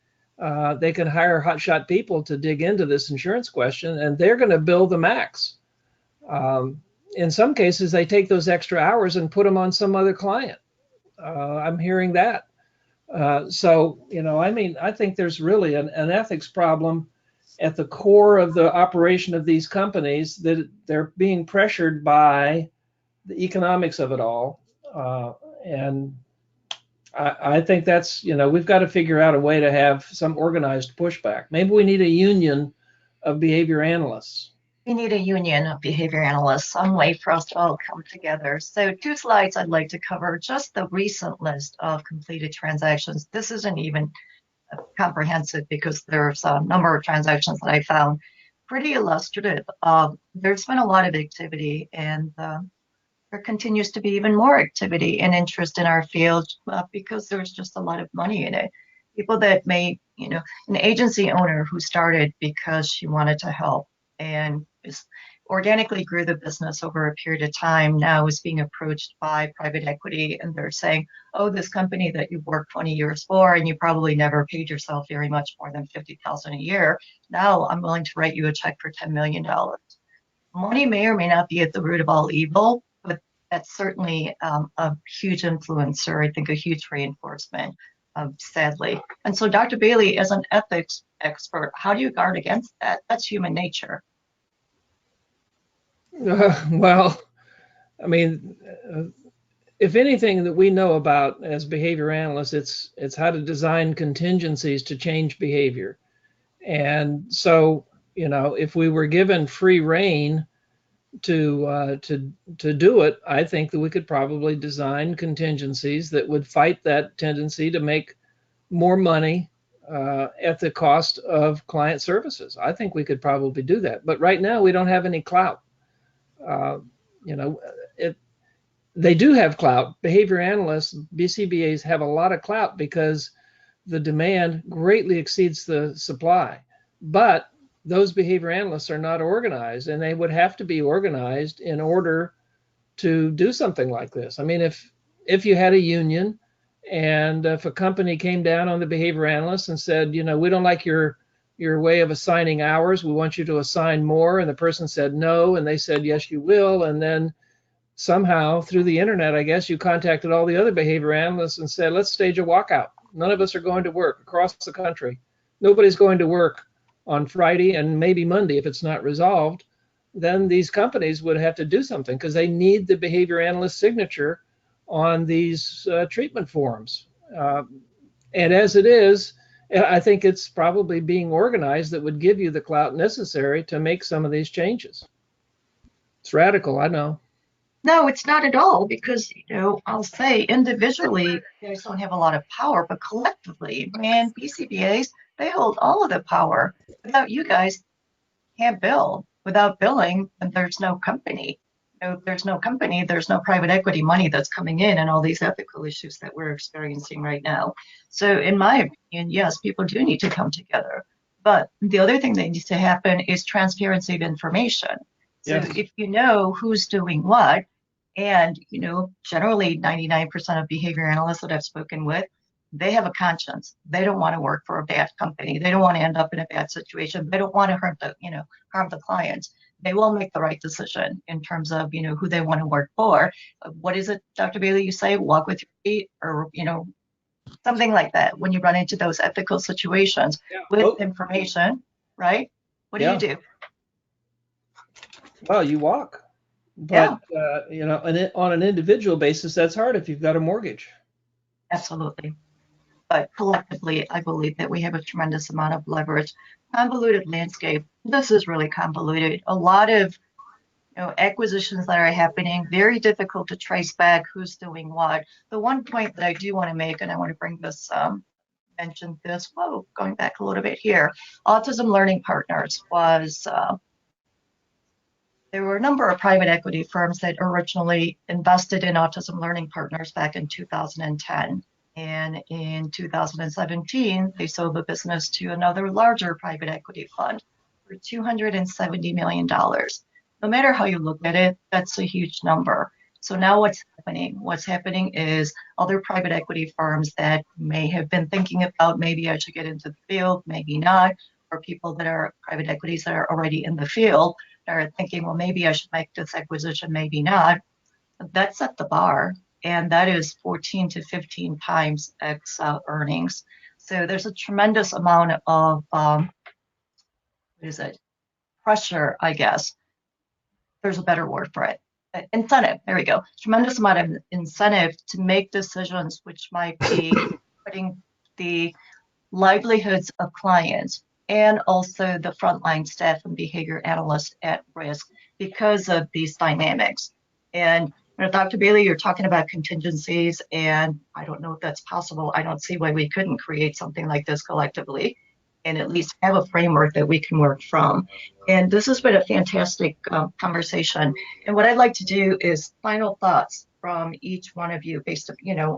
they can hire hotshot people to dig into this insurance question, and they're going to bill the max. In some cases, they take those extra hours and put them on some other client. I'm hearing that. I think there's really an ethics problem at the core of the operation of these companies, that they're being pressured by the economics of it all. And I think that's, we've got to figure out a way to have some organized pushback. Maybe we need a union of behavior analysts. We need a union of behavior analysts, some way for us to all come together. So 2 slides I'd like to cover, just the recent list of completed transactions. This isn't even comprehensive because there's a number of transactions that I found pretty illustrative. There's been a lot of activity, and there continues to be even more activity and interest in our field because there's just a lot of money in it. People that may, an agency owner who started because she wanted to help and organically grew the business over a period of time, now is being approached by private equity, and they're saying, oh, this company that you've worked 20 years for and you probably never paid yourself very much more than $50,000 a year, now I'm willing to write you a check for $10 million. Money may or may not be at the root of all evil, but that's certainly a huge influencer, I think a huge reinforcement, sadly. And so Dr. Bailey, as an ethics expert, how do you guard against that? That's human nature. Well, I mean, if anything that we know about as behavior analysts, it's how to design contingencies to change behavior. And so, if we were given free rein to do it, I think that we could probably design contingencies that would fight that tendency to make more money at the cost of client services. I think we could probably do that. But right now, we don't have any clout. They do have clout. Behavior analysts, BCBAs, have a lot of clout because the demand greatly exceeds the supply. But those behavior analysts are not organized, and they would have to be organized in order to do something like this. I mean, if you had a union, and if a company came down on the behavior analysts and said, we don't like your way of assigning hours, we want you to assign more, and the person said no, and they said, yes, you will, and then somehow through the internet, I guess, you contacted all the other behavior analysts and said, let's stage a walkout. None of us are going to work across the country. Nobody's going to work on Friday and maybe Monday if it's not resolved. Then these companies would have to do something because they need the behavior analyst signature on these treatment forms. And as it is, I think it's probably being organized that would give you the clout necessary to make some of these changes. It's radical, I know. No, it's not at all, because, I'll say individually, you guys don't have a lot of power, but collectively, man, BCBAs, they hold all of the power. Without you guys, can't bill. Without billing, then there's no company. There's no company, there's no private equity money that's coming in, and all these ethical issues that we're experiencing right now. So in my opinion, yes, people do need to come together. But the other thing that needs to happen is transparency of information. So if you know who's doing what, and generally 99% of behavior analysts that I've spoken with, they have a conscience. They don't want to work for a bad company. They don't want to end up in a bad situation. They don't want to harm the clients. They will make the right decision in terms of who they want to work for. What is it, Dr. Bailey, you say? Walk with your feet, or something like that. When you run into those ethical situations with information, right? What do you do? Well, you walk. But you know, and on an individual basis, that's hard if you've got a mortgage. Absolutely. But collectively, I believe that we have a tremendous amount of leverage. Convoluted landscape. This is really convoluted. A lot of acquisitions that are happening, very difficult to trace back who's doing what. The one point that I do want to make, and I want to bring this, mention this, going back a little bit here, Autism Learning Partners was, there were a number of private equity firms that originally invested in Autism Learning Partners back in 2010. And in 2017, they sold the business to another larger private equity fund for $270 million. No matter how you look at it, that's a huge number. So now what's happening? What's happening is other private equity firms that may have been thinking about maybe I should get into the field, maybe not, or people that are private equities that are already in the field are thinking, well, maybe I should make this acquisition, maybe not. That set the bar, and that is 14 to 15 times X earnings. So there's a tremendous amount of, pressure, I guess. There's a better word for it. Incentive, there we go. Tremendous amount of incentive to make decisions which might be putting the livelihoods of clients and also the frontline staff and behavior analysts at risk because of these dynamics. And Dr. Bailey, you're talking about contingencies, and I don't know if that's possible. I don't see why we couldn't create something like this collectively and at least have a framework that we can work from. And this has been a fantastic conversation. And what I'd like to do is final thoughts from each one of you based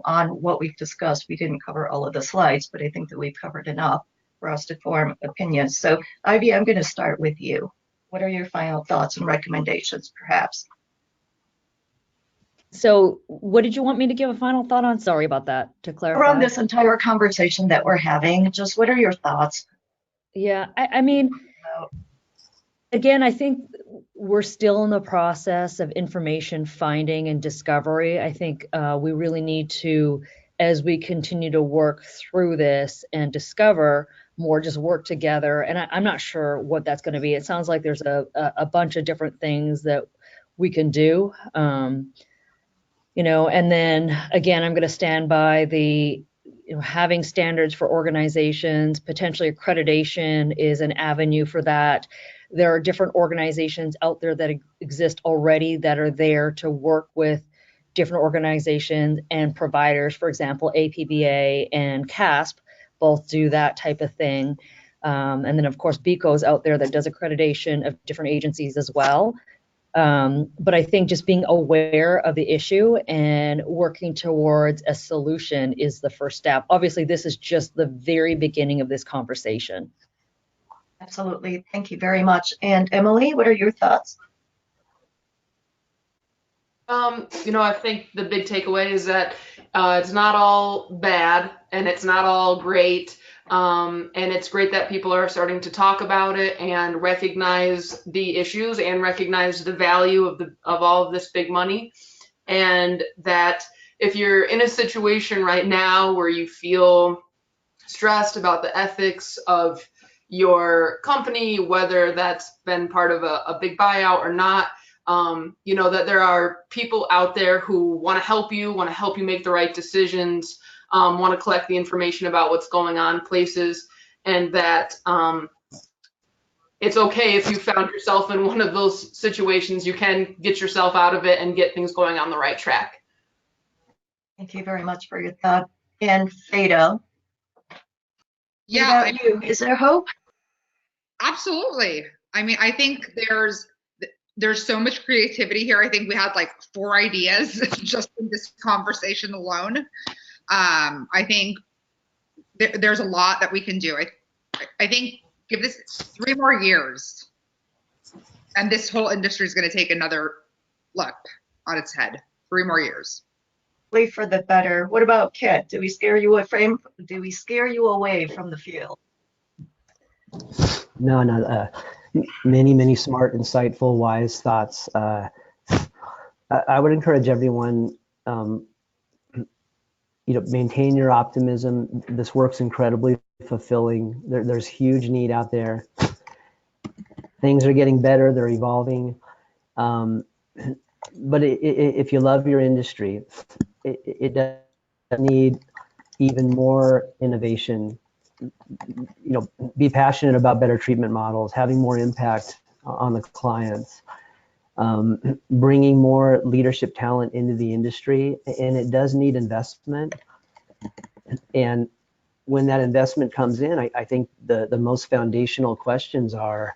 on what we've discussed. We didn't cover all of the slides, but I think that we've covered enough for us to form opinions. So Ivy, I'm going to start with you. What are your final thoughts and recommendations, perhaps? So what did you want me to give a final thought on? Sorry about that, to clarify. Around this entire conversation that we're having, just what are your thoughts? Yeah, I mean, again, I think we're still in the process of information finding and discovery. I think we really need to, as we continue to work through this and discover more, just work together. And I'm not sure what that's going to be. It sounds like there's a bunch of different things that we can do. And then again, I'm going to stand by the having standards for organizations. Potentially accreditation is an avenue for that. There are different organizations out there that exist already that are there to work with different organizations and providers. For example, APBA and CASP both do that type of thing. And then of course, BICO is out there that does accreditation of different agencies as well. But I think just being aware of the issue and working towards a solution is the first step. Obviously, this is just the very beginning of this conversation. Absolutely. Thank you very much. And Emily, what are your thoughts? I think the big takeaway is that it's not all bad and it's not all great. And it's great that people are starting to talk about it and recognize the issues and recognize the value of all of this big money. And that if you're in a situation right now where you feel stressed about the ethics of your company, whether that's been part of a big buyout or not, that there are people out there who want to help you make the right decisions, want to collect the information about what's going on places, and that it's okay if you found yourself in one of those situations. You can get yourself out of it and get things going on the right track. Thank you very much for your thought. And Feda, Yeah, is there hope? Absolutely. I mean, I think there's so much creativity here. I think we had like 4 ideas just in this conversation alone. I think there's a lot that we can do. I think give this 3 more years and this whole industry is going to take another look on its head. 3 more years. Wait for the better. What about Kit? Do we scare you away from the field? No. Many smart, insightful, wise thoughts. I would encourage everyone, maintain your optimism. This work's incredibly fulfilling. There's huge need out there. Things are getting better. They're evolving. but if you love your industry, it does need even more innovation. Be passionate about better treatment models, having more impact on the clients, bringing more leadership talent into the industry, and it does need investment. And when that investment comes in, I think the most foundational questions are,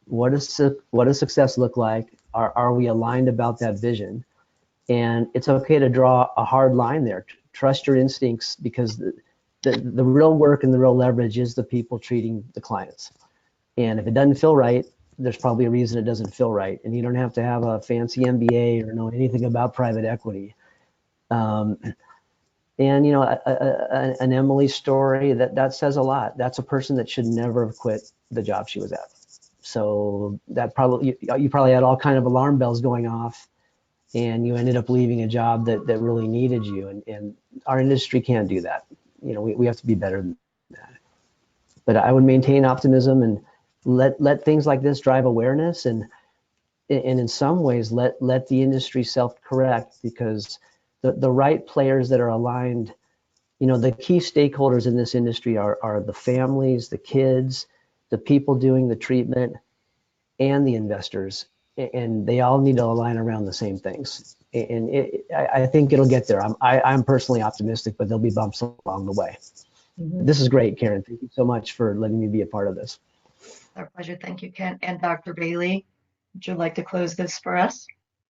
what does success look like? Are we aligned about that vision? And it's okay to draw a hard line there. Trust your instincts, because the real work and the real leverage is the people treating the clients. And if it doesn't feel right, there's probably a reason it doesn't feel right. And you don't have to have a fancy MBA or know anything about private equity. And an Emily story, that says a lot. That's a person that should never have quit the job she was at. So that probably, you probably had all kind of alarm bells going off, and you ended up leaving a job that really needed you. And our industry can't do that. We have to be better than that. But I would maintain optimism and let things like this drive awareness, and in some ways let the industry self-correct, because the right players that are aligned, the key stakeholders in this industry are the families, the kids, the people doing the treatment, and the investors, and they all need to align around the same things. And I think it'll get there. I'm personally optimistic, but there'll be bumps along the way. Mhm. This is great, Karen. Thank you so much for letting me be a part of this. Our pleasure. Thank you, Kent. And Dr. Bailey, would you like to close this for us?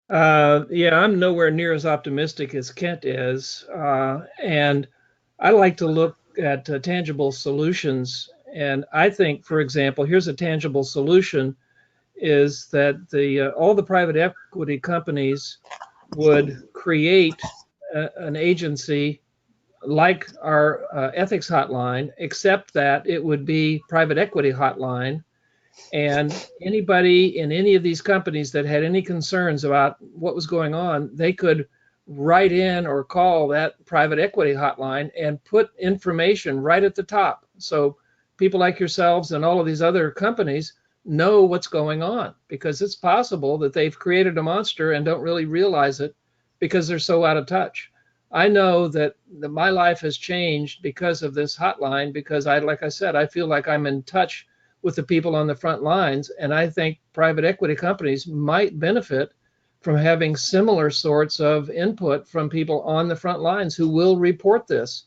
Yeah, I'm nowhere near as optimistic as Kent is. And I like to look at tangible solutions. And I think, for example, here's a tangible solution, is that all the private equity companies would create an agency like our ethics hotline, except that it would be private equity hotline. And anybody in any of these companies that had any concerns about what was going on, they could write in or call that private equity hotline and put information right at the top. So people like yourselves and all of these other companies know what's going on, because it's possible that they've created a monster and don't really realize it because they're so out of touch. I know that my life has changed because of this hotline, because like I said, I feel like I'm in touch with the people on the front lines. And I think private equity companies might benefit from having similar sorts of input from people on the front lines who will report this.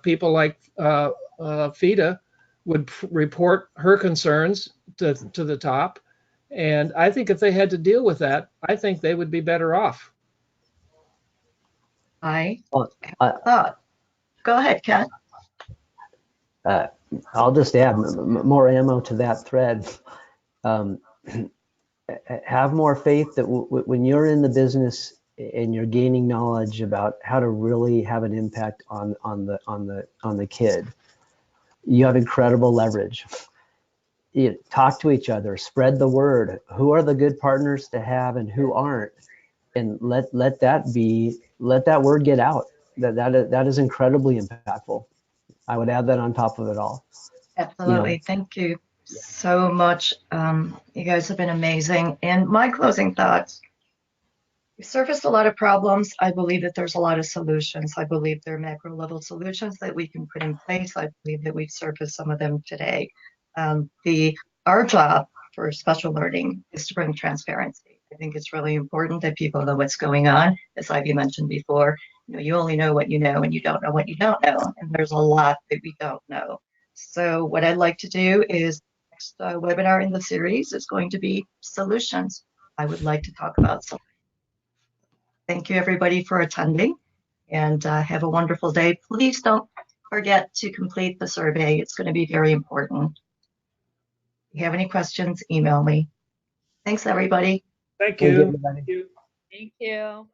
People like Feda would report her concerns to the top. And I think if they had to deal with that, I think they would be better off. Well, Go ahead, Kent. I'll just add more ammo to that thread. Have more faith that when you're in the business and you're gaining knowledge about how to really have an impact on the kid, you have incredible leverage. Talk to each other, spread the word. Who are the good partners to have and who aren't, and let that word get out. That is incredibly impactful. I would add that on top of it all. Absolutely. Thank you so much. You guys have been amazing. And my closing thoughts: we surfaced a lot of problems. I believe that there's a lot of solutions. I believe there are macro level solutions that we can put in place. I believe that we've surfaced some of them today. Our job for special learning is to bring transparency. I think it's really important that people know what's going on. As Ivy mentioned before, you only know what you know, and you don't know what you don't know. And there's a lot that we don't know. So what I'd like to do is, next webinar in the series is going to be solutions. I would like to talk about some. Thank you, everybody, for attending, and have a wonderful day. Please don't forget to complete the survey. It's going to be very important. If you have any questions, email me. Thanks, everybody. Thank Thank you, you. everybody. Thank you. Thank you.